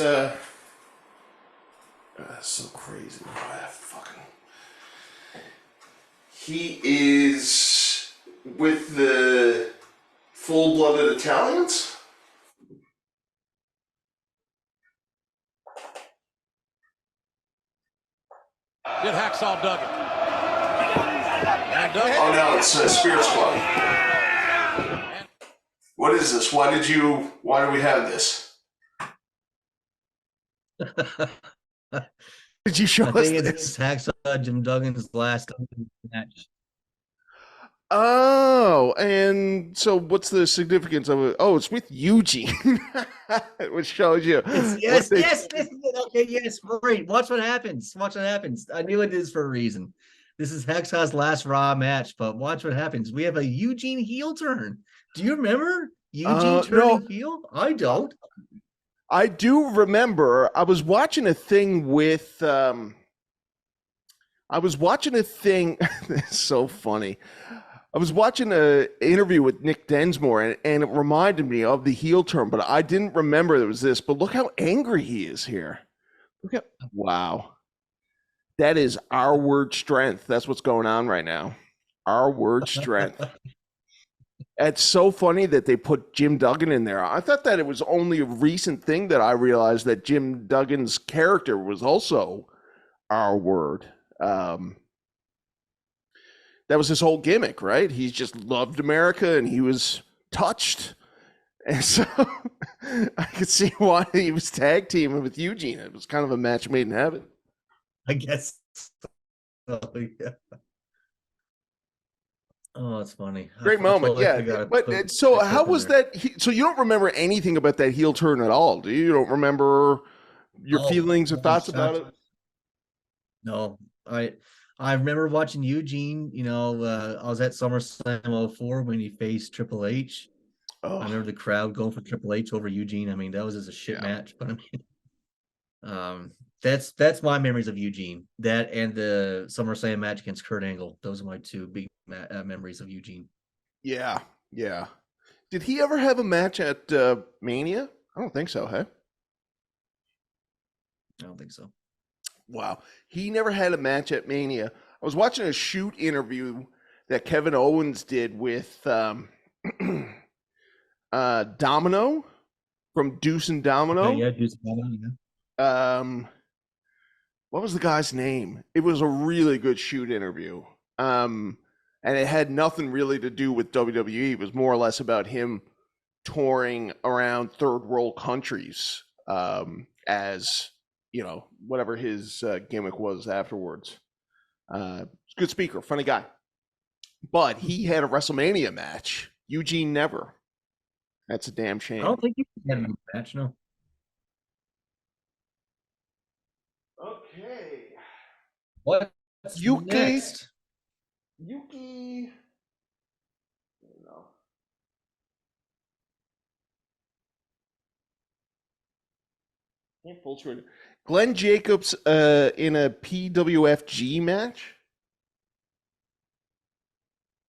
so crazy. He is with the Full-Blooded Italians. Did Hacksaw Duggan. Oh no, it's Spirit Squad. What is this? Why do we have this? Did you show I us think this? it's Hacksaw Jim Duggan's last match. Oh, and so what's the significance of it? Oh, it's with Eugene, which shows you. Yes, yes, this is it. Okay, yes, great. Watch what happens. Watch what happens. I knew it is for a reason. This is Hacksaw's last Raw match, but watch what happens. We have a Eugene heel turn. Do you remember Eugene turning No, heel? I don't. I do remember. I was watching a thing with. I was watching a thing. It's so funny. I was watching an interview with Nick Densmore, and it reminded me of the heel turn, but I didn't remember there was this. But look how angry he is here. Look at wow. That is our word strength. That's what's going on right now. Our word strength. It's so funny that they put Jim Duggan in there. I thought that it was only a recent thing that I realized that Jim Duggan's character was also our word. That was his whole gimmick, right? He just loved America and he was touched. And so I could see why he was tag teaming with Eugene. It was kind of a match made in heaven. I guess. Oh, yeah. Oh, it's funny. Great moment, yeah. But so how was that? So you don't remember anything about that heel turn at all, do you? You don't remember your feelings or thoughts about it? No, I remember watching Eugene. You know, I was at SummerSlam 04 when he faced Triple H. Oh, I remember the crowd going for Triple H over Eugene. I mean, that was just a shit match, but I mean, that's my memories of Eugene. That and the SummerSlam match against Kurt Angle. Those are my two big memories of Eugene. yeah, yeah. Did he ever have a match at Mania? I don't think so. Hey, I don't think so. wow, he never had a match at Mania. I was watching a shoot interview that Kevin Owens did with Domino from Deuce and Domino. Okay, yeah, Deuce and Domino. Yeah. What was the guy's name? It was a really good shoot interview. And it had nothing really to do with WWE. It was more or less about him touring around third world countries as, you know, whatever his gimmick was afterwards. Good speaker, funny guy. But he had a WrestleMania match. Eugene never. That's a damn shame. I don't think he had a match, no. Okay. What's Yuki? next? Yuki. No. Can't pull through it. Glenn Jacobs in a PWFG match.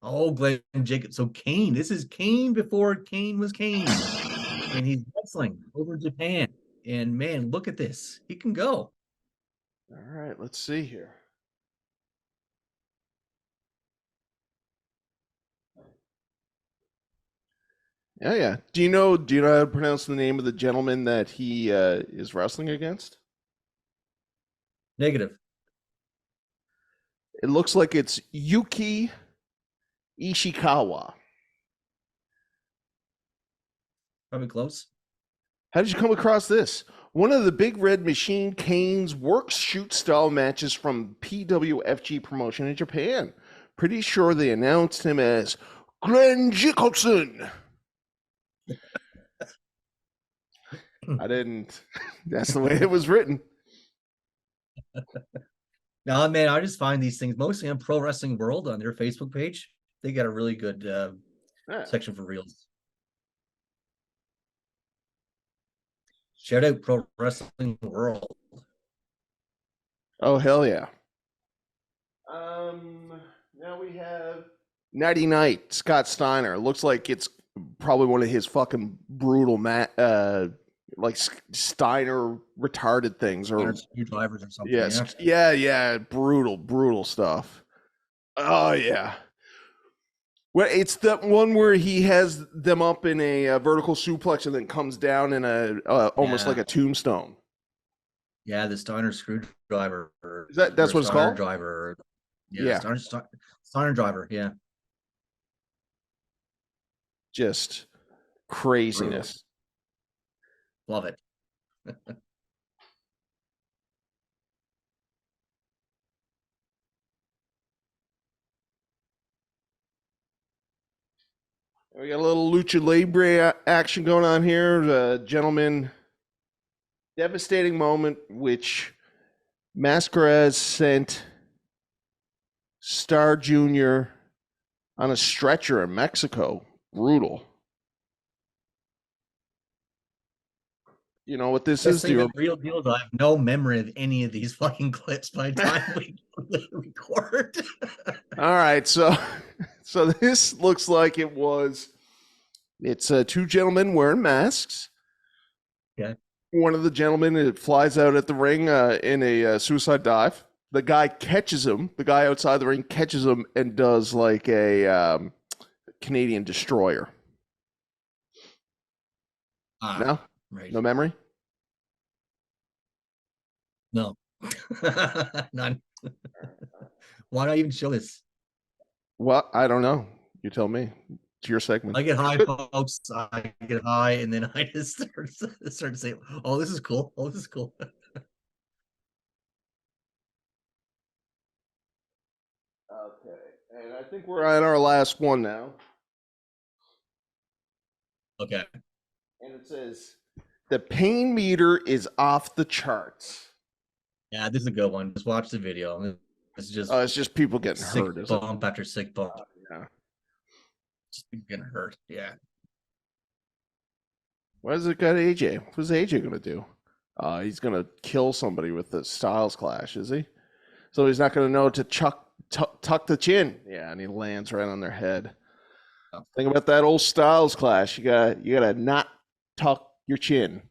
Oh, Glenn Jacobs. So Kane. This is Kane before Kane was Kane. And he's wrestling over Japan. And man, look at this. He can go. All right, let's see here. Yeah, yeah. Do you know how to pronounce the name of the gentleman that he is wrestling against? Negative. It looks like it's Yuki Ishikawa. Probably close. How did you come across this? One of the Big Red Machine Kane's works shoot style matches from PWFG promotion in Japan. Pretty sure they announced him as Glenn Jacobson. I didn't. That's the way it was written. No, man, I just find these things mostly on Pro Wrestling World on their Facebook page. They got a really good section for reels. Shout out Pro Wrestling World. Oh, hell yeah. Now we have Nighty Night, Scott Steiner. Looks like it's probably one of his fucking brutal like Steiner retarded things or drivers or something. Yes. Yeah. Brutal stuff. Oh yeah. Well, it's the one where he has them up in a vertical suplex and then comes down in a almost like a tombstone. Yeah, the Steiner screwdriver. That's what it's called? Driver. Yeah. Steiner driver. Yeah. Just craziness. Brutal. Love it. We got a little lucha libre action going on here. Gentlemen, devastating moment which Mascaraz sent Star Jr. on a stretcher in Mexico. Brutal. You know what this is? The real deal is I have no memory of any of these fucking clips by the time we record. All right, so this looks like it's two gentlemen wearing masks. Yeah. One of the gentlemen flies out at the ring in a suicide dive. The guy catches him. The guy outside the ring catches him and does like a Canadian destroyer. No? Right. No memory? No. None. Why not even show this? Well, I don't know. You tell me. It's your segment. I get high, folks. I get high, and then I just start to say, "Oh, this is cool. Oh, this is cool." Okay, and I think we're on our last one now. Okay. And it says, the pain meter is off the charts. Yeah, this is a good one. Just watch the video. It's just it's just people getting sick hurt. Bump after sick bump. Yeah. Just people getting hurt. Yeah. What has it got AJ? What's AJ going to do? He's going to kill somebody with the Styles Clash, is he? So he's not going to know to tuck the chin. Yeah, and he lands right on their head. Oh. Think about that old Styles Clash. You got to not tuck your chin.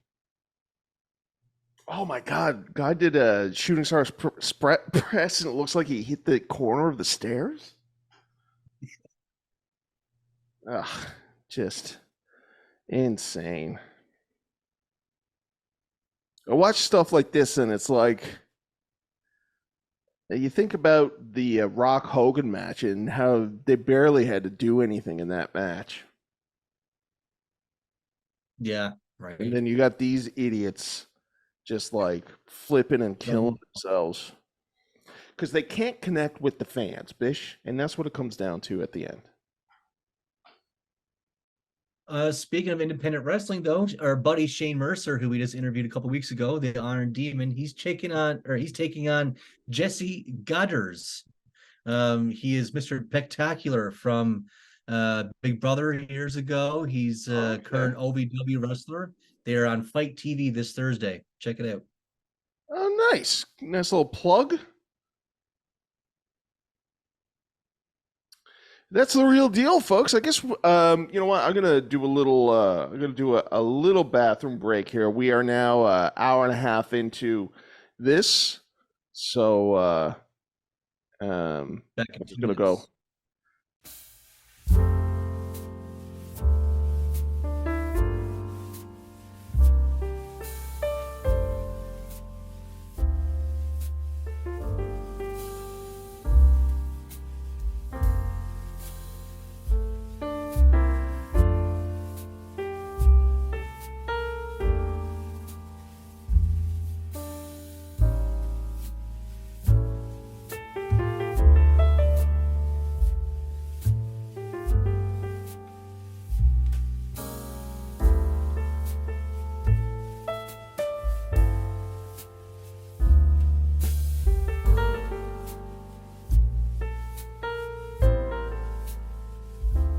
Oh my God! Guy did a shooting stars press, and it looks like he hit the corner of the stairs. Ugh, just insane. I watch stuff like this, and it's like you think about the Rock Hogan match and how they barely had to do anything in that match. Yeah, right. And then you got these idiots just like flipping and killing themselves because they can't connect with the fans, Bish, and that's what it comes down to at the end. Speaking of independent wrestling, though, our buddy Shane Mercer, who we just interviewed a couple weeks ago, the Iron Demon, he's taking on Jesse Gutters. He is Mr. Spectacular from Big Brother years ago. He's a current OVW wrestler. They're on Fight TV this Thursday. Check it out. Oh, nice. Nice little plug. That's the real deal, folks. I guess you know what? I'm gonna do a little bathroom break here. We are now an hour and a half into this, so I'm just gonna go.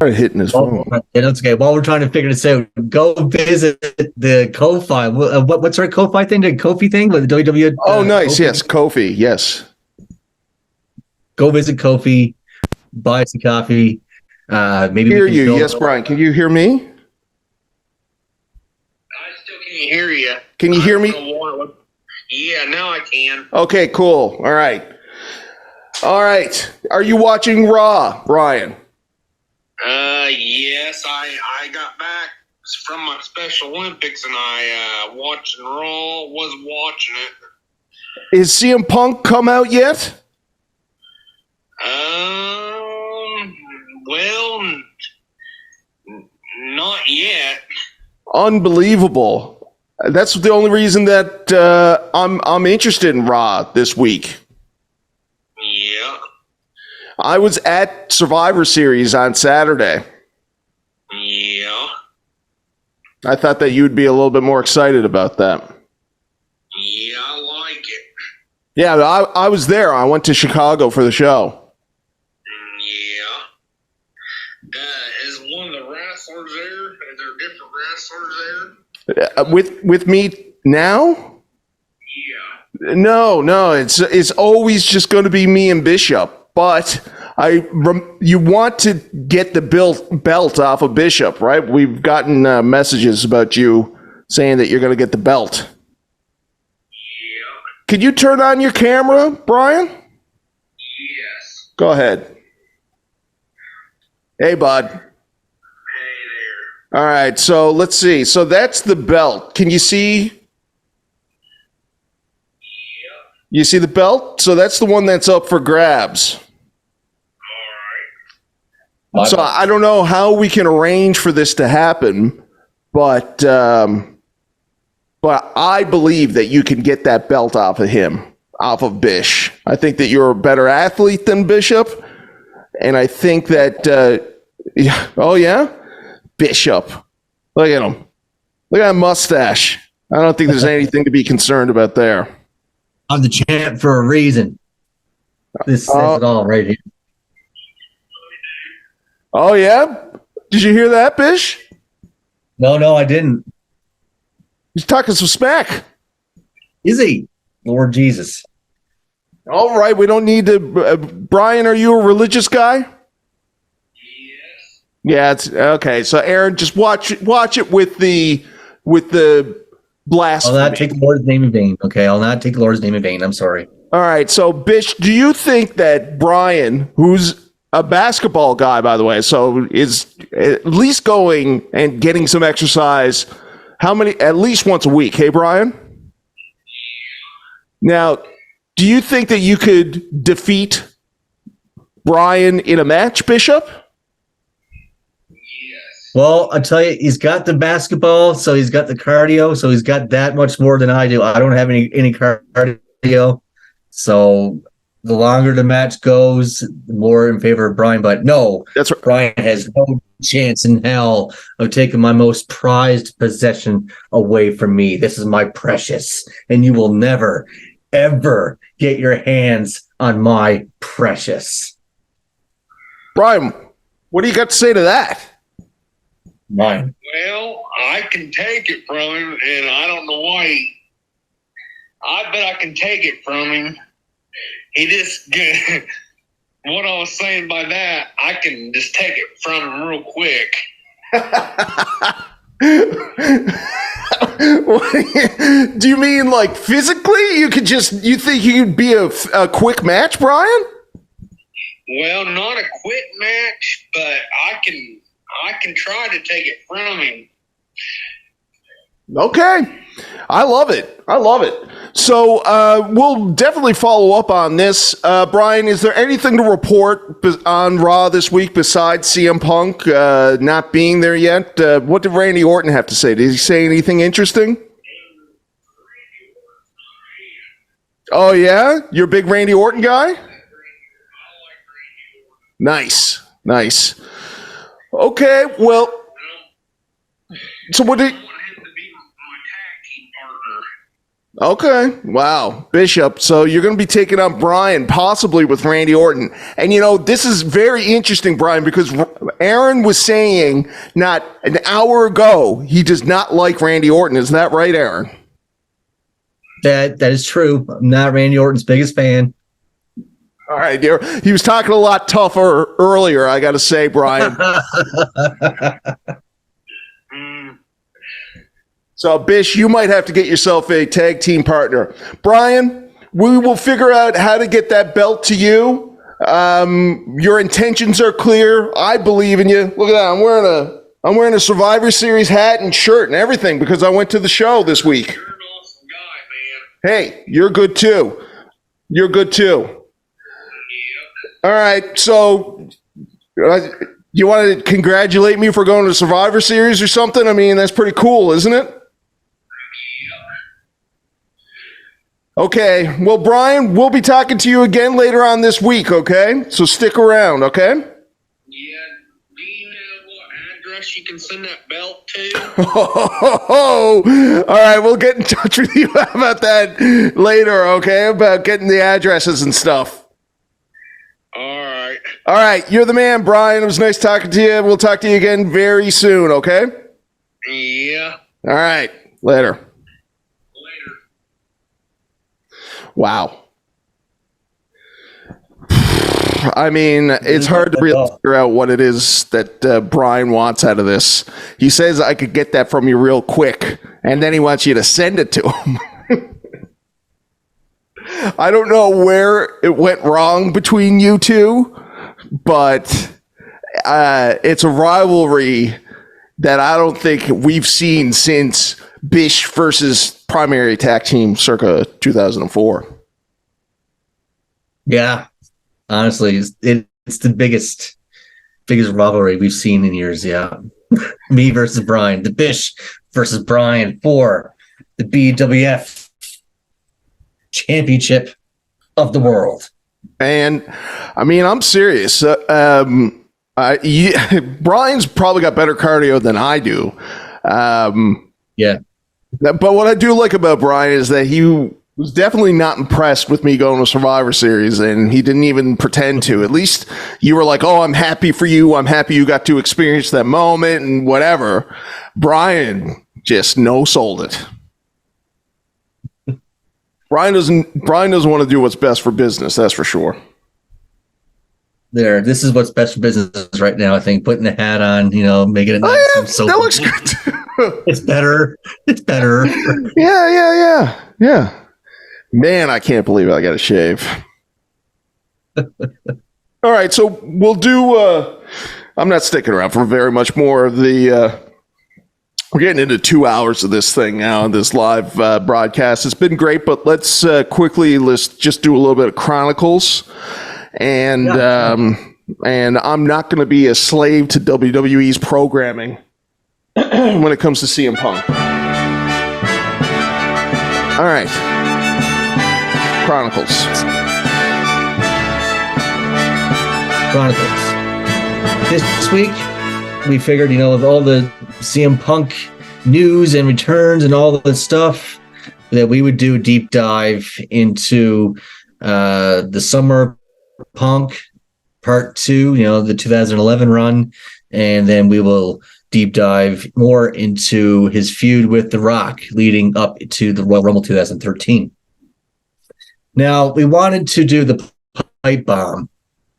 Hitting his phone. Yeah, that's okay. While we're trying to figure this out, go visit the Ko-Fi. What's our Ko-Fi thing? The Kofi thing with the WWE? Oh, nice. Kofi? Yes, Kofi. Yes. Go visit Kofi. Buy some coffee. Maybe hear you. Yes, Brian. Can you hear me? I still can't hear you. Can you hear me? Yeah, now I can. Okay, cool. All right. Are you watching Raw, Brian? Yes, I got back from my Special Olympics and I watched Raw, was watching it. Is CM Punk come out yet? Well, not yet. Unbelievable. That's the only reason that I'm interested in Raw this week. Yeah. I was at Survivor Series on Saturday. I thought that you'd be a little bit more excited about that. Yeah, I like it. Yeah, I was there. I went to Chicago for the show. Yeah. Is one of the wrestlers there? Are there different wrestlers there? With me now? Yeah. No. It's always just going to be me and Bishop. But you want to get the belt off of Bishop, right? We've gotten messages about you saying that you're going to get the belt. Yeah. Could you turn on your camera, Brian? Yes. Go ahead. Hey, bud. Hey there. All right, so let's see. So that's the belt. Can you see? You see the belt? So that's the one that's up for grabs. All right. So I don't know how we can arrange for this to happen, but I believe that you can get that belt off of him, off of Bish. I think that you're a better athlete than Bishop, and I think that oh yeah, Bishop. Look at him. Look at that mustache. I don't think there's anything to be concerned about there. I'm the champ for a reason. This says it all right here. Oh, yeah? Did you hear that, Bish? No, I didn't. He's talking some smack. Is he? Lord Jesus. All right, we don't need to. Brian, are you a religious guy? Yes. Yeah, it's okay. So, Aaron, just watch it with the blasphemy. I'll not take the Lord's name in vain. Okay, I'll not take the Lord's name in vain. I'm sorry. All right, so Bish, do you think that Brian, who's a basketball guy, by the way, so is at least going and getting some exercise, at least once a week, hey, Brian? Now, do you think that you could defeat Brian in a match, Bishop? Well, I'll tell you, he's got the basketball, so he's got the cardio, so he's got that much more than I do. I don't have any cardio, so the longer the match goes, the more in favor of Brian. But no, that's right. Brian has no chance in hell of taking my most prized possession away from me. This is my precious, and you will never, ever get your hands on my precious. Brian, what do you got to say to that? Mine. Well, I can take it from him, and I don't know why. I bet I can take it from him. He just what I was saying by that, I can just take it from him real quick. Do you mean like physically? You think you could be a quick match, Brian? Well, not a quick match, but I can try to take it from him. Okay. I love it. So we'll definitely follow up on this. Brian, is there anything to report on Raw this week besides CM Punk not being there yet? What did Randy Orton have to say? Did he say anything interesting? Oh, yeah? You're a big Randy Orton guy? Nice. Okay, well, so what did... Okay, wow, Bishop. So you're going to be taking on Brian, possibly with Randy Orton. And, this is very interesting, Brian, because Aaron was saying not an hour ago he does not like Randy Orton. Is that right, Aaron? That is true. I'm not Randy Orton's biggest fan. All right, dear. He was talking a lot tougher earlier, I got to say, Brian. So, Bish, you might have to get yourself a tag team partner. Brian, we will figure out how to get that belt to you. Your intentions are clear. I believe in you. Look at that. I'm wearing a Survivor Series hat and shirt and everything because I went to the show this week. You're an awesome guy, man. Hey, you're good too. All right, so you want to congratulate me for going to Survivor Series or something? I mean, that's pretty cool, isn't it? Okay, well, Brian, we'll be talking to you again later on this week, okay? So stick around, okay? Yeah, do you know what address you can send that belt to? All right, we'll get in touch with you about that later, okay? About getting the addresses and stuff. All right. All right, you're the man, Brian. It was nice talking to you. We'll talk to you again very soon, okay? Yeah. All right, later. Wow. I mean, it's hard to really figure out what it is that Brian wants out of this. He says I could get that from you real quick, and then he wants you to send it to him. I don't know where it went wrong between you two, but it's a rivalry that I don't think we've seen since Bish versus Primary Attack Team circa 2004. Yeah, honestly, it's the biggest rivalry we've seen in years. Yeah, me versus Brian, the Bish versus Brian for the BWF championship of the world. And I mean, I'm serious. Brian's probably got better cardio than I do. Yeah. But what I do like about Brian is that he was definitely not impressed with me going to Survivor Series, and he didn't even pretend to. At least you were like, oh, I'm happy for you. I'm happy you got to experience that moment and whatever. Brian just no-sold it. Brian doesn't want to do what's best for business, that's for sure. This is what's best for business right now, I think. Putting the hat on, making it nice. Oh, yeah, that looks good too. It's better. Yeah. Man, I can't believe I got to shave. All right, so we'll do... I'm not sticking around for very much more of the... we're getting into 2 hours of this thing now, this live broadcast. It's been great, but let's just do a little bit of Chronicles. And I'm not going to be a slave to WWE's programming when it comes to CM Punk. All right. Chronicles. This week, we figured, with all the CM Punk news and returns and all the stuff, that we would do a deep dive into the Summer Punk Part 2, the 2011 run, and then we will deep dive more into his feud with The Rock leading up to the Royal Rumble 2013. Now, we wanted to do the pipe bomb,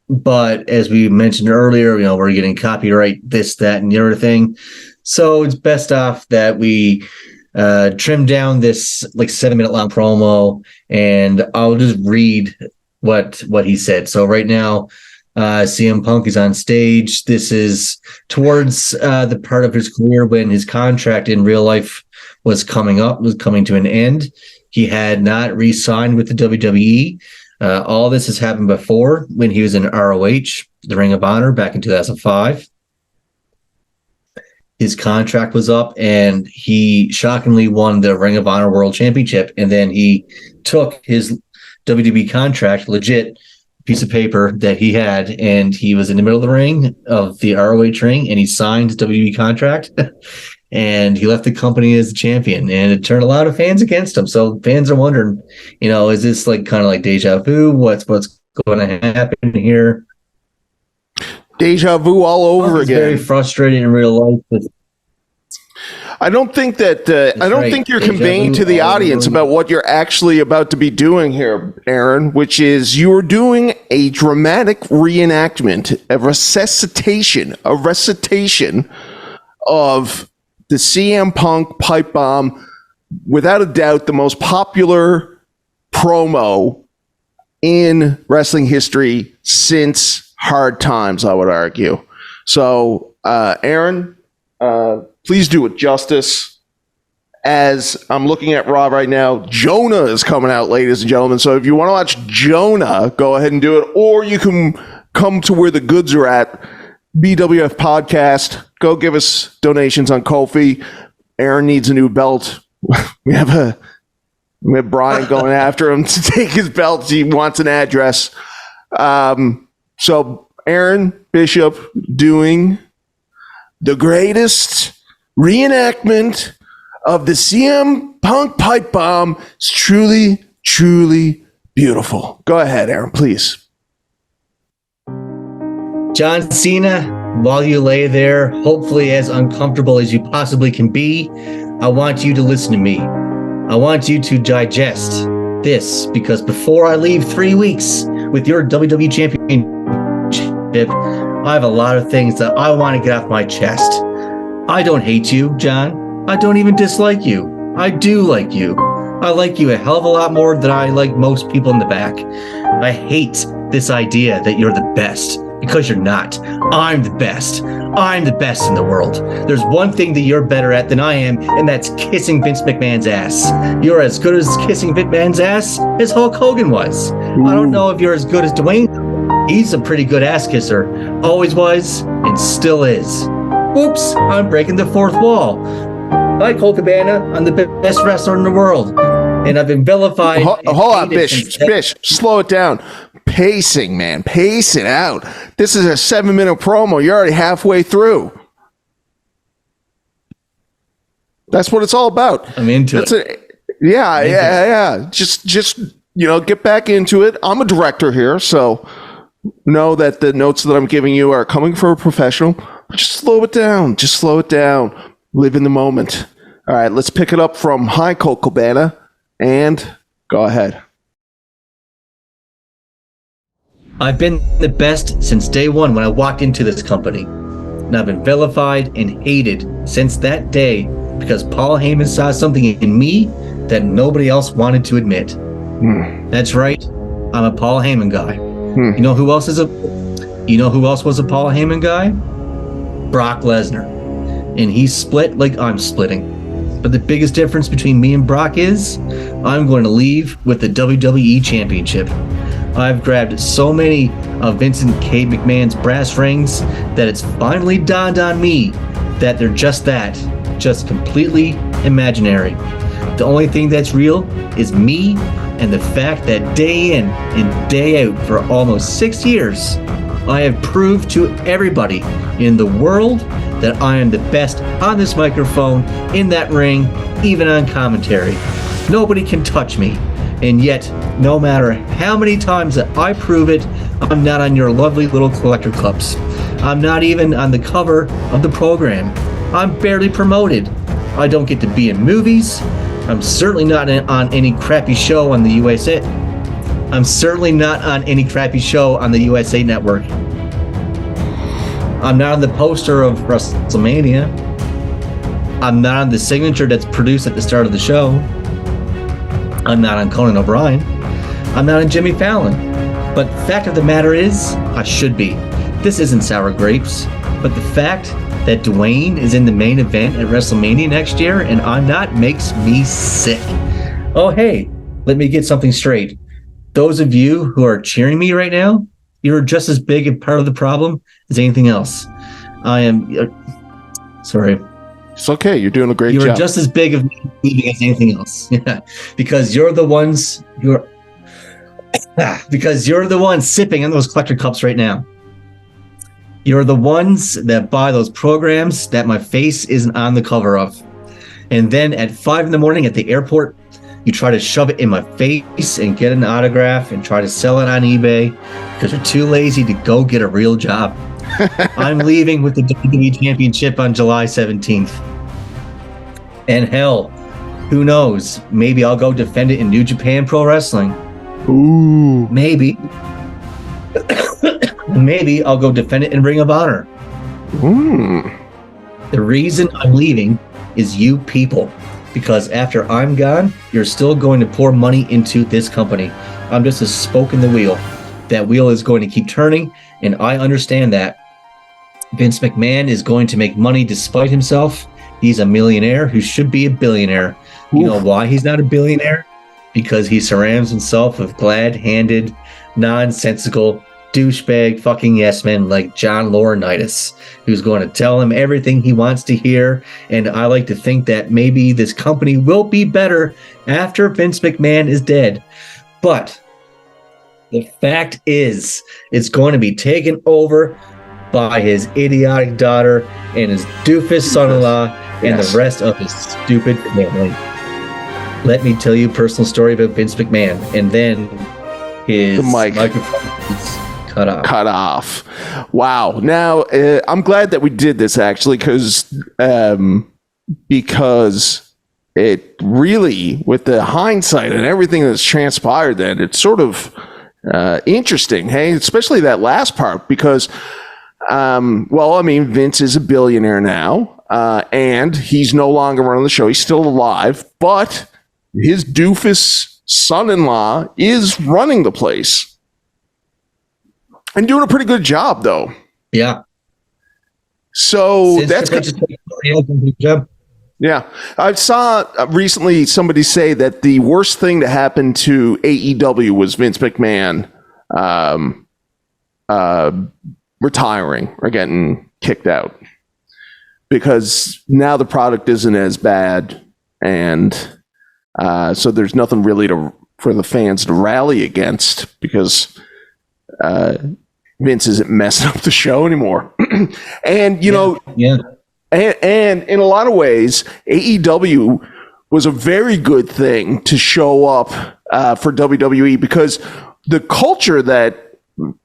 but as we mentioned earlier, we're getting copyright, this, that, and the other thing. So it's best off that we trim down this 7-minute long promo, and I'll just read what he said. So right now, CM Punk is on stage. This is towards the part of his career when his contract in real life was coming to an end. He had not re-signed with the WWE. All this has happened before when he was in ROH, the Ring of Honor, back in 2005. His contract was up, and he shockingly won the Ring of Honor World Championship. And then he took his WWE contract, legit piece of paper that he had, and he was in the middle of the ring, of the ROH ring, and he signed his WWE contract. And he left the company as the champion, and it turned a lot of fans against him. So fans are wondering, is this kind of like deja vu? What's going to happen here? Deja vu all over again. Very frustrating in real life. I don't think that think you're conveying to the audience about what you're actually about to be doing here, Aaron, which is you're doing a dramatic reenactment, a recitation of the CM Punk pipe bomb, without a doubt the most popular promo in wrestling history since Hard Times, I would argue. So, Aaron, please do it justice. As I'm looking at Raw right now, Jonah is coming out, ladies and gentlemen. So if you want to watch Jonah, go ahead and do it. Or you can come to where the goods are at, BWF Podcast. Go give us donations on Ko-fi. Aaron needs a new belt. We have Brian going after him to take his belt. He wants an address. So Aaron Bishop doing the greatest reenactment of the CM Punk pipe bomb is truly, truly beautiful. Go ahead, Aaron, please. John Cena, while you lay there, hopefully as uncomfortable as you possibly can be, I want you to listen to me. I want you to digest this, because before I leave 3 weeks with your WWE Championship, I have a lot of things that I want to get off my chest. I don't hate you, John. I don't even dislike you. I do like you. I like you a hell of a lot more than I like most people in the back. I hate this idea that you're the best, because you're not. I'm the best. I'm the best in the world. There's one thing that you're better at than I am, and that's kissing Vince McMahon's ass. You're as good as kissing Vince McMahon's ass as Hulk Hogan was. I don't know if you're as good as Dwayne. He's a pretty good ass kisser. Always was, and still is. Oops, I'm breaking the fourth wall. Like Colt Cabana, I'm the best wrestler in the world. And I've been vilified. Hold on, Bish, slow it down. Pacing, man. Pace it out. This is a 7-minute promo. You're already halfway through. That's what it's all about. I'm into it. Yeah. Just get back into it. I'm a director here, so know that the notes that I'm giving you are coming from a professional. Just slow it down. Live in the moment. All right, let's pick it up from Hi Colt Cabana, and go ahead. I've been the best since day one when I walked into this company. And I've been vilified and hated since that day because Paul Heyman saw something in me that nobody else wanted to admit. That's right. I'm a Paul Heyman guy. You know who else was a Paul Heyman guy? Brock Lesnar. And he's split like I'm splitting. But the biggest difference between me and Brock is I'm going to leave with the WWE Championship. I've grabbed so many of Vincent K. McMahon's brass rings that it's finally dawned on me that they're just completely imaginary. The only thing that's real is me and the fact that day in and day out for almost 6 years, I have proved to everybody in the world that I am the best on this microphone, in that ring, even on commentary. Nobody can touch me. And yet, no matter how many times that I prove it, I'm not on your lovely little collector cups. I'm not even on the cover of the program. I'm barely promoted. I don't get to be in movies. I'm certainly not on any crappy show on the USA. I'm certainly not on any crappy show on the USA Network. I'm not on the poster of WrestleMania. I'm not on the signature that's produced at the start of the show. I'm not on Conan O'Brien. I'm not on Jimmy Fallon. But the fact of the matter is, I should be. This isn't sour grapes. But the fact that Dwayne is in the main event at WrestleMania next year and I'm not makes me sick. Oh, hey, let me get something straight. Those of you who are cheering me right now, you're just as big a part of the problem as anything else. I am... sorry. It's okay. You're doing a great job. You're just as big of me as anything else. Yeah. Because you're the ones sipping on those collector cups right now. You're the ones that buy those programs that my face isn't on the cover of. And then at 5 a.m. at the airport, you try to shove it in my face and get an autograph and try to sell it on eBay because you're too lazy to go get a real job. I'm leaving with the WWE Championship on July 17th. And hell, who knows? Maybe I'll go defend it in New Japan Pro Wrestling. Ooh. Maybe. Maybe I'll go defend it in Ring of Honor. The reason I'm leaving is you people. Because after I'm gone, you're still going to pour money into this company. I'm just a spoke in the wheel. That wheel is going to keep turning, and I understand that. Vince McMahon is going to make money despite himself. He's a millionaire who should be a billionaire. You know why he's not a billionaire? Because he surrounds himself with glad-handed, nonsensical, douchebag fucking yes men like John Laurinaitis, who's going to tell him everything he wants to hear. And I like to think that maybe this company will be better after Vince McMahon is dead. But the fact is, it's going to be taken over by his idiotic daughter and his doofus son-in-law and the rest of his stupid family. Let me tell you a personal story about Vince McMahon. And then his microphone is cut off. Wow. Now, I'm glad that we did this, actually, because it really, with the hindsight and everything that's transpired then, it's sort of interesting, hey? Especially that last part, because, Vince is a billionaire now, and he's no longer running the show. He's still alive, but his doofus son-in-law is running the place. And doing a pretty good job, though. Yeah. So that's good. Yeah. I saw recently somebody say that the worst thing to happen to AEW was Vince McMahon retiring or getting kicked out. Because now the product isn't as bad, and so there's nothing really for the fans to rally against, because Vince isn't messing up the show anymore. And, and in a lot of ways, AEW was a very good thing to show up for WWE, because the culture that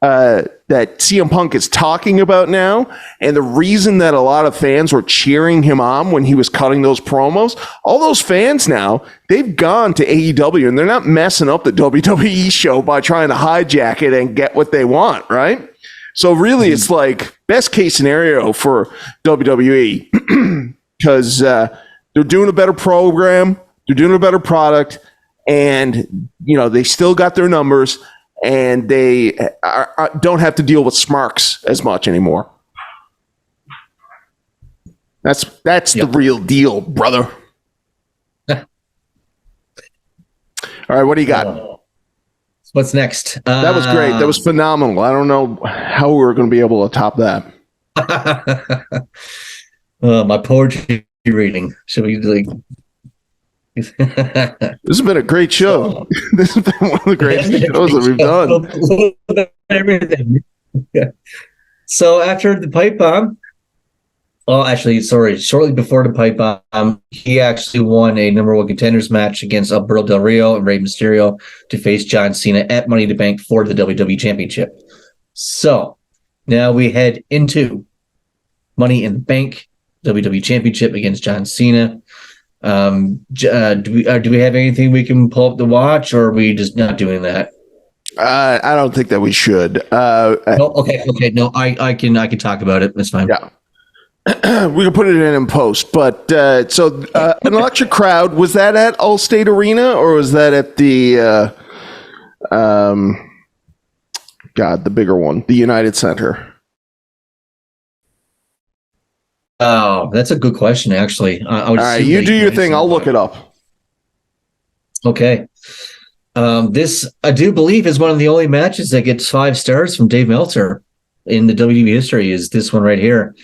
CM Punk is talking about now, and the reason that a lot of fans were cheering him on when he was cutting those promos, all those fans now, they've gone to AEW, and they're not messing up the WWE show by trying to hijack it and get what they want, right? So really, it's like best case scenario for WWE, because they're doing a better program, they're doing a better product, and they still got their numbers, and they don't have to deal with smarks as much anymore. That's the real deal, brother. All right, what do you got? What's next? That was great. That was phenomenal. I don't know how we're going to be able to top that. My poetry reading. Should we This has been a great show. This has been one of the greatest shows that we've done. So after the pipe bomb, shortly before the pipe bomb, he actually won a number one contenders match against Alberto Del Rio and Rey Mysterio to face John Cena at Money in the Bank for the WWE Championship. So now we head into Money in the Bank, WWE Championship against John Cena. Do we have anything we can pull up to watch, or are we just not doing that? I don't think that we should. Okay. No, I can talk about it. That's fine. Yeah. We can put it in post, but an electric crowd, was that at Allstate Arena, or was that at the the bigger one, the United Center? Oh, that's a good question, actually. All right, you do your thing. I'll look it up. Okay. This, I do believe, is one of the only matches that gets 5 stars from Dave Meltzer in the WWE history, is this one right here.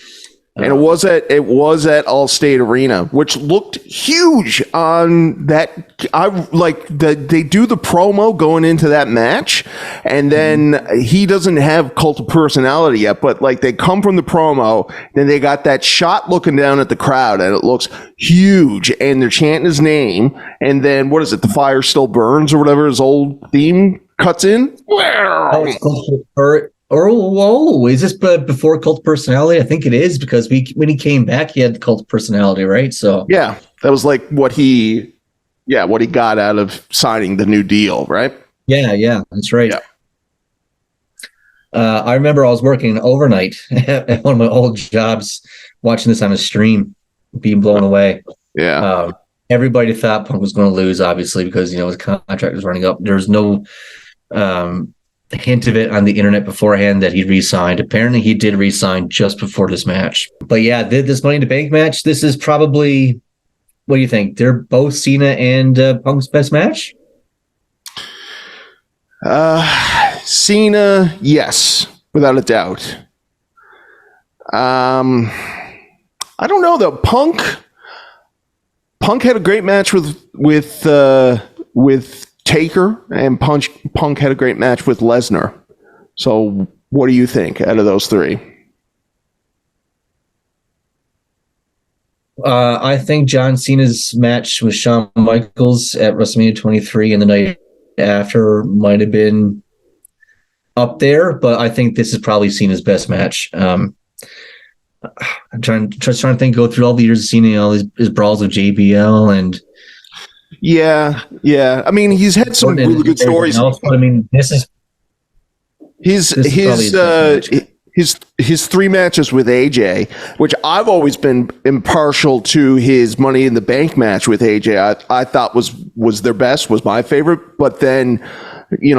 And it was at Allstate Arena, which looked huge on that. They do the promo going into that match, and then he doesn't have Cult of Personality yet, but they come from the promo, then they got that shot looking down at the crowd, and it looks huge, and they're chanting his name, and then what is it? The Fire Still Burns or whatever his old theme cuts in. Is this before Cult of Personality? I think it is, because when he came back, he had the Cult of Personality, right? So yeah, that was what he got out of signing the new deal, right? Yeah, that's right. Yeah. I remember I was working overnight at one of my old jobs, watching this on a stream, being blown away. Yeah. Everybody thought Punk was going to lose, obviously, because his contract was running up. There's no hint of it on the internet beforehand that he re-signed. Apparently he did re-sign just before this match. But yeah, this Money in the Bank match, this is probably, what do you think? They're both Cena and Punk's best match? Cena, yes, without a doubt. I don't know though. Punk had a great match with Taker, and Punk had a great match with Lesnar. So what do you think out of those three? I think John Cena's match with Shawn Michaels at WrestleMania 23 and the night after might have been up there, but I think this is probably Cena's best match. I'm trying to think, go through all the years of Cena, all his brawls with JBL and Yeah. I mean, he's had some really good stories. Else, but I mean, this is his 3 matches with AJ, which I've always been impartial to his Money in the Bank match with AJ. I thought was their best, was my favorite. But then,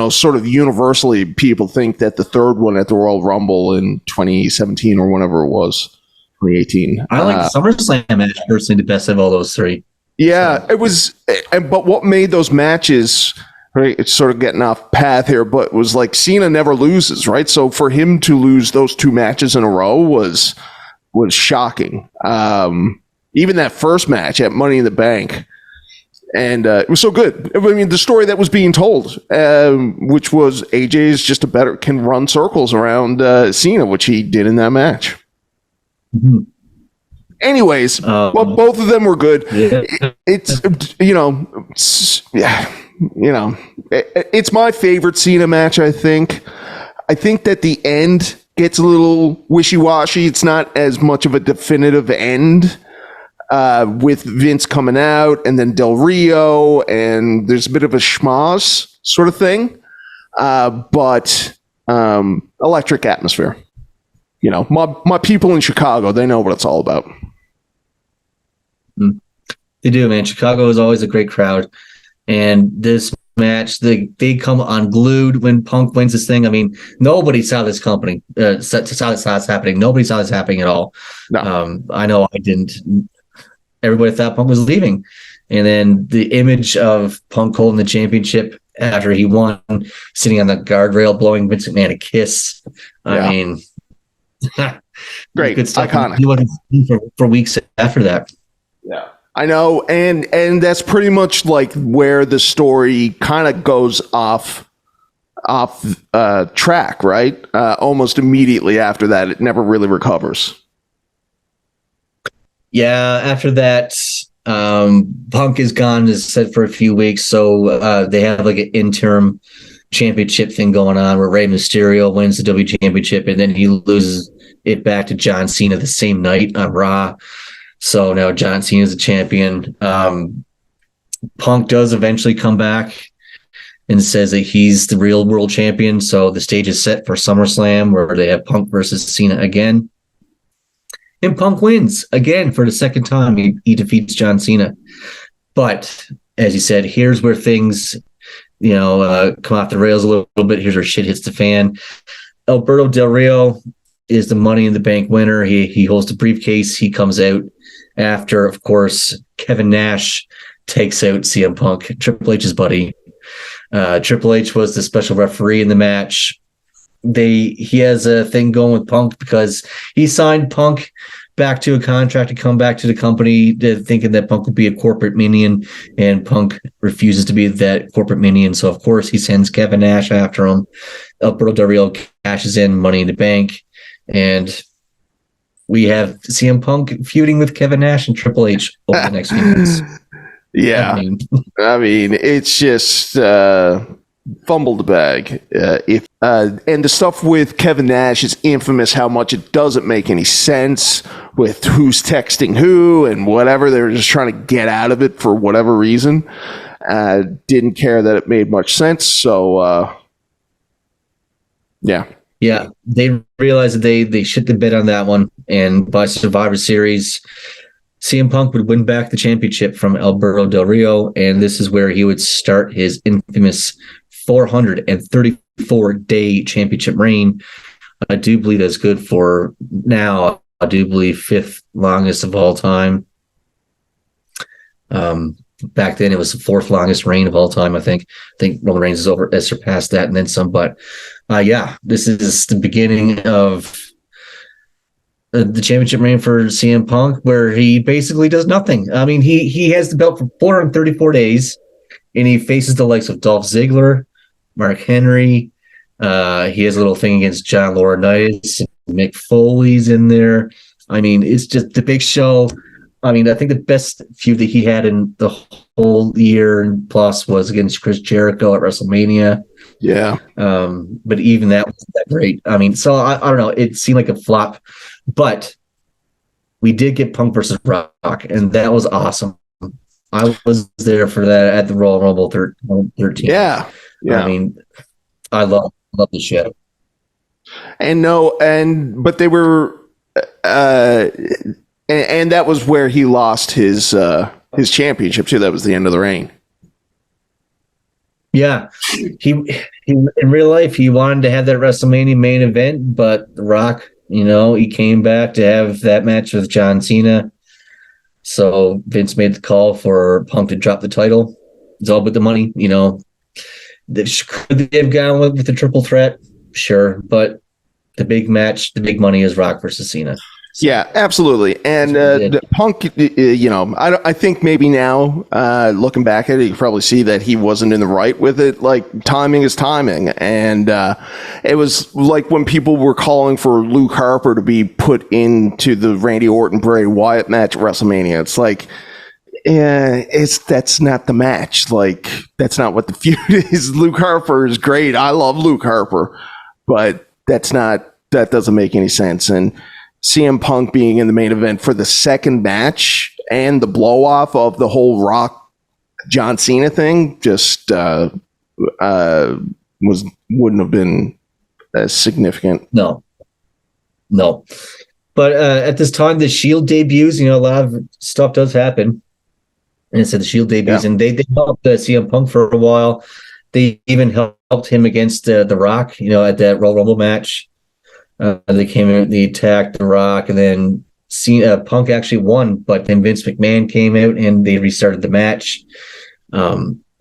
sort of universally, people think that the third one at the Royal Rumble in 2017 or whenever it was, 2018. I like the SummerSlam match personally the best of all those 3. Yeah, it was. But what made those matches? Right, it's sort of getting off path here, but it was like Cena never loses, right? So for him to lose those 2 matches in a row was shocking. Even that first match at Money in the Bank, and it was so good. I mean, the story that was being told, which was AJ is just can run circles around Cena, which he did in that match. Mm-hmm. Anyways, well, both of them were good. Yeah. It's my favorite Cena match, I think. I think that the end gets a little wishy-washy. It's not as much of a definitive end with Vince coming out and then Del Rio, and there's a bit of a schmoz sort of thing. But electric atmosphere. My people in Chicago, they know what it's all about. They do, man. Chicago is always a great crowd. And this match, they come unglued when Punk wins this thing. I mean, nobody saw this saw this happening. Nobody saw this happening at all. No. I know I didn't. Everybody thought Punk was leaving. And then the image of Punk holding the championship after he won, sitting on the guardrail, blowing Vince McMahon a kiss. I mean, great, good stuff. iconic. He wasn't for weeks after that. Yeah. I know, and that's pretty much like where the story kind of goes off track, right? Almost immediately after that, it never really recovers. Yeah, after that, Punk is gone, as said, for a few weeks, so they have like an interim championship thing going on where Rey Mysterio wins the W Championship, and then he loses it back to John Cena the same night on Raw. So now John Cena is a champion. Punk does eventually come back and says that he's the real world champion. So the stage is set for SummerSlam, where they have Punk versus Cena again. And Punk wins again for the second time. He defeats John Cena. But as you said, here's where things, come off the rails a little bit. Here's where shit hits the fan. Alberto Del Rio is the Money in the Bank winner. He holds the briefcase. He comes out after, of course, Kevin Nash takes out CM Punk, Triple H's buddy. Triple H was the special referee in the match. He has a thing going with Punk because he signed Punk back to a contract to come back to the company, thinking that Punk would be a corporate minion, and Punk refuses to be that corporate minion. So, of course, he sends Kevin Nash after him. Alberto Del Rio cashes in Money in the Bank, and we have CM Punk feuding with Kevin Nash and Triple H over the next few months. Yeah. I mean, it's just fumbled the bag. And the stuff with Kevin Nash is infamous, how much it doesn't make any sense with who's texting who and whatever. They're just trying to get out of it for whatever reason. Didn't care that it made much sense. So, yeah. Yeah, they realized that they shit the bed on that one, and by Survivor Series, CM Punk would win back the championship from Alberto Del Rio, and this is where he would start his infamous 434-day championship reign. I do believe that's good for now. I do believe 5th longest of all time. Back then, it was the 4th longest reign of all time. I think Roman Reigns has surpassed that and then some. But this is the beginning of the championship reign for CM Punk, where he basically does nothing. I mean, he has the belt for 434 days, and he faces the likes of Dolph Ziggler, Mark Henry. He has a little thing against John Laurinaitis. Mick Foley's in there. I mean, it's just the Big Show. I mean, I think the best feud that he had in the whole year and plus was against Chris Jericho at WrestleMania. Yeah. But even that wasn't that great. I mean, so I don't know. It seemed like a flop, but we did get Punk versus Rock, and that was awesome. I was there for that at the Royal Rumble 13. Yeah. I mean, I love the show. But they were, and that was where he lost his championship too. That was the end of the reign. Yeah, he in real life he wanted to have that WrestleMania main event, but The Rock, he came back to have that match with John Cena. So Vince made the call for Punk to drop the title. It's all about the money, Could they have gone with the triple threat? Sure, but the big match, the big money is Rock versus Cena. Yeah, absolutely. And Punk, I think maybe now, looking back at it, you can probably see that he wasn't in the right with it. Like, timing is timing. And it was like when people were calling for Luke Harper to be put into the Randy Orton-Bray Wyatt match at WrestleMania. It's like, that's not the match. Like, that's not what the feud is. Luke Harper is great. I love Luke Harper. But that doesn't make any sense. And CM Punk being in the main event for the second match and the blow off of the whole Rock John Cena thing just wouldn't have been as significant. No. But at this time, the Shield debuts. A lot of stuff does happen, and so the Shield debuts, and they helped CM Punk for a while. They even helped him against The Rock. At that Royal Rumble match. They came in, they attacked The Rock, and then Punk actually won, but then Vince McMahon came out and they restarted the match.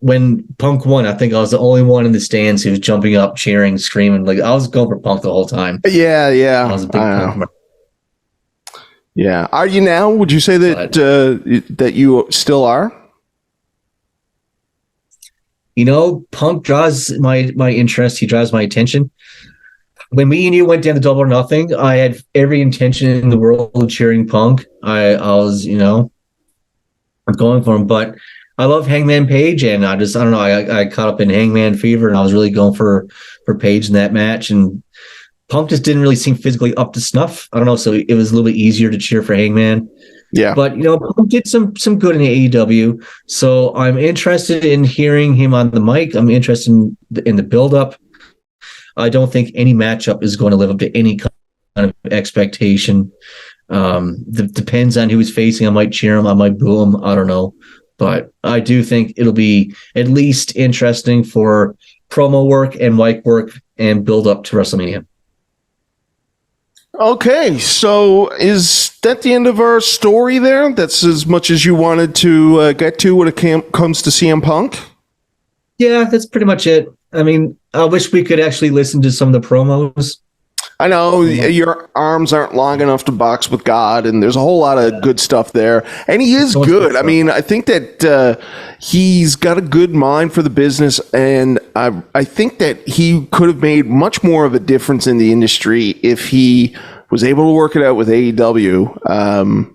When Punk won, I think I was the only one in the stands who was jumping up, cheering, screaming. Like, I was going for Punk the whole time. Yeah. I was a big Punk. Yeah. Are you now? Would you say that you still are? Punk draws my interest. He draws my attention. When me and you went down to Double or Nothing, I had every intention in the world of cheering Punk. I was, going for him. But I love Hangman Page, and I don't know, I caught up in Hangman fever, and I was really going for Page in that match. And Punk just didn't really seem physically up to snuff. I don't know, so it was a little bit easier to cheer for Hangman. Yeah. But, Punk did some good in AEW. So I'm interested in hearing him on the mic. I'm interested in the build-up. I don't think any matchup is going to live up to any kind of expectation. Depends on who he's facing. I might cheer him. I might boo him. I don't know. But I do think it'll be at least interesting for promo work and mic work and build up to WrestleMania. Okay, so is that the end of our story there? That's as much as you wanted to get to when it comes to CM Punk? Yeah, that's pretty much it. I mean, I wish we could actually listen to some of the promos. I know your arms aren't long enough to box with God, and there's a whole lot of good stuff there. And he is good. I mean, I think that he's got a good mind for the business, and I think that he could have made much more of a difference in the industry if he was able to work it out with AEW.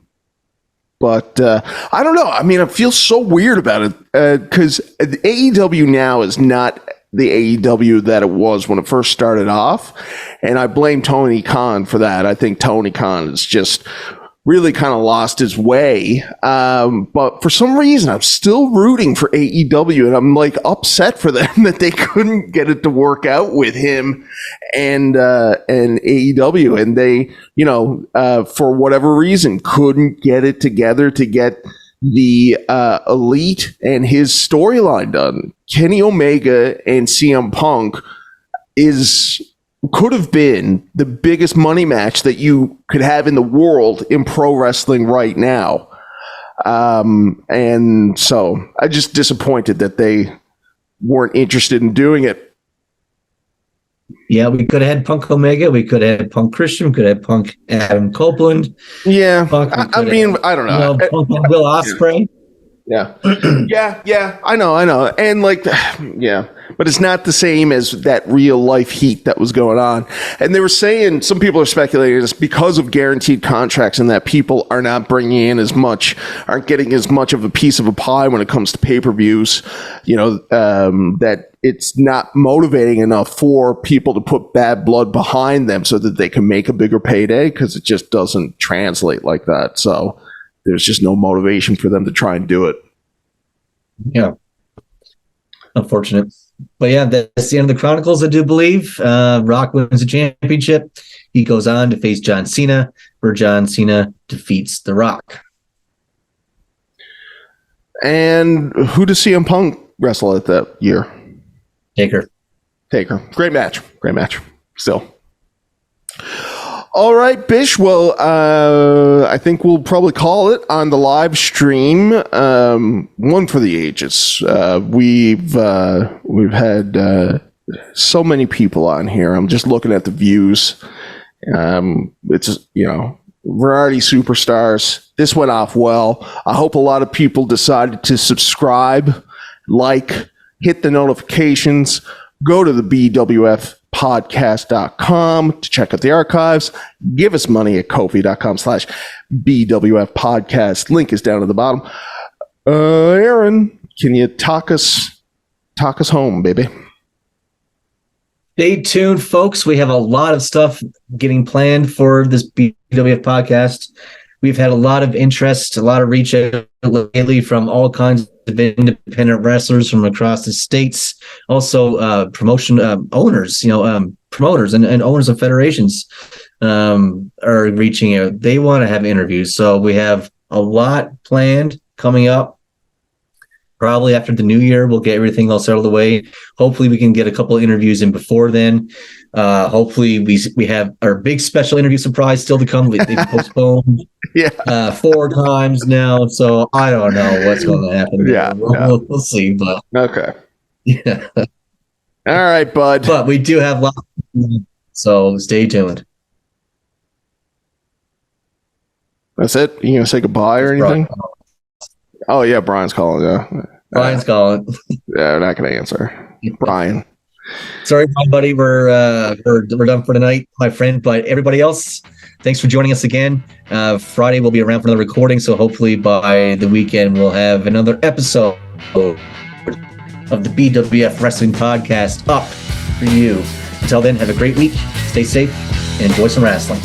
But I don't know. I mean, I feel so weird about it because AEW now is not the AEW that it was when it first started off. And I blame Tony Khan for that. I think Tony Khan has just really kind of lost his way. But for some reason, I'm still rooting for AEW, and I'm like upset for them that they couldn't get it to work out with him and AEW. And they, for whatever reason, couldn't get it together to get the Elite and his storyline done. Kenny Omega and CM Punk could have been the biggest money match that you could have in the world in pro wrestling right now. And so I'm just disappointed that they weren't interested in doing it. Yeah, we could have had Punk Omega. We could have had Punk Christian. We could have Punk Adam Copeland. Yeah. I mean, I don't know. Punk Will Ospreay. Yeah. Yeah. I know. And like, yeah. but it's not the same as that real life heat that was going on. And they were saying, some people are speculating it's because of guaranteed contracts and that people are not bringing in as much, aren't getting as much of a piece of a pie when it comes to pay-per-views, that it's not motivating enough for people to put bad blood behind them so that they can make a bigger payday, because it just doesn't translate like that. So there's just no motivation for them to try and do it. Yeah. Unfortunate. But yeah, that's the end of the Chronicles, I do believe. Rock wins the championship. He goes on to face John Cena, where John Cena defeats The Rock. And who does CM Punk wrestle at that year? Taker. Great match. Still. All right, Bish. Well, I think we'll probably call it on the live stream. One for the ages. We've had so many people on here. I'm just looking at the views. It's we're already superstars. This went off well. I hope a lot of people decided to subscribe, hit the notifications, go to the BWFpodcast.com to check out the archives. Give us money at Ko-fi.com/BWF podcast. Link is down at the bottom. Aaron, can you talk us home, baby? Stay tuned, folks. We have a lot of stuff getting planned for this BWF podcast. We've had a lot of interest, a lot of reach out lately from all kinds of independent wrestlers from across the states. Also, promotion owners, promoters and owners of federations are reaching out. They want to have interviews. So we have a lot planned coming up. Probably after the new year, we'll get everything all settled away. Hopefully, we can get a couple of interviews in before then. Hopefully, we have our big special interview surprise still to come. They've postponed 4 times now, so I don't know what's going to happen. We'll see. But okay, yeah. All right, bud. But we do have lots, so stay tuned. That's it. You gonna say goodbye or anything? Oh yeah, Brian's calling. Yeah, Brian's calling. Yeah, we're not gonna answer. Brian. Sorry, buddy. We're done for tonight, my friend. But everybody else, thanks for joining us again. Friday we'll be around for another recording, so hopefully by the weekend we'll have another episode of the BWF Wrestling Podcast up for you. Until then, have a great week. Stay safe and enjoy some wrestling.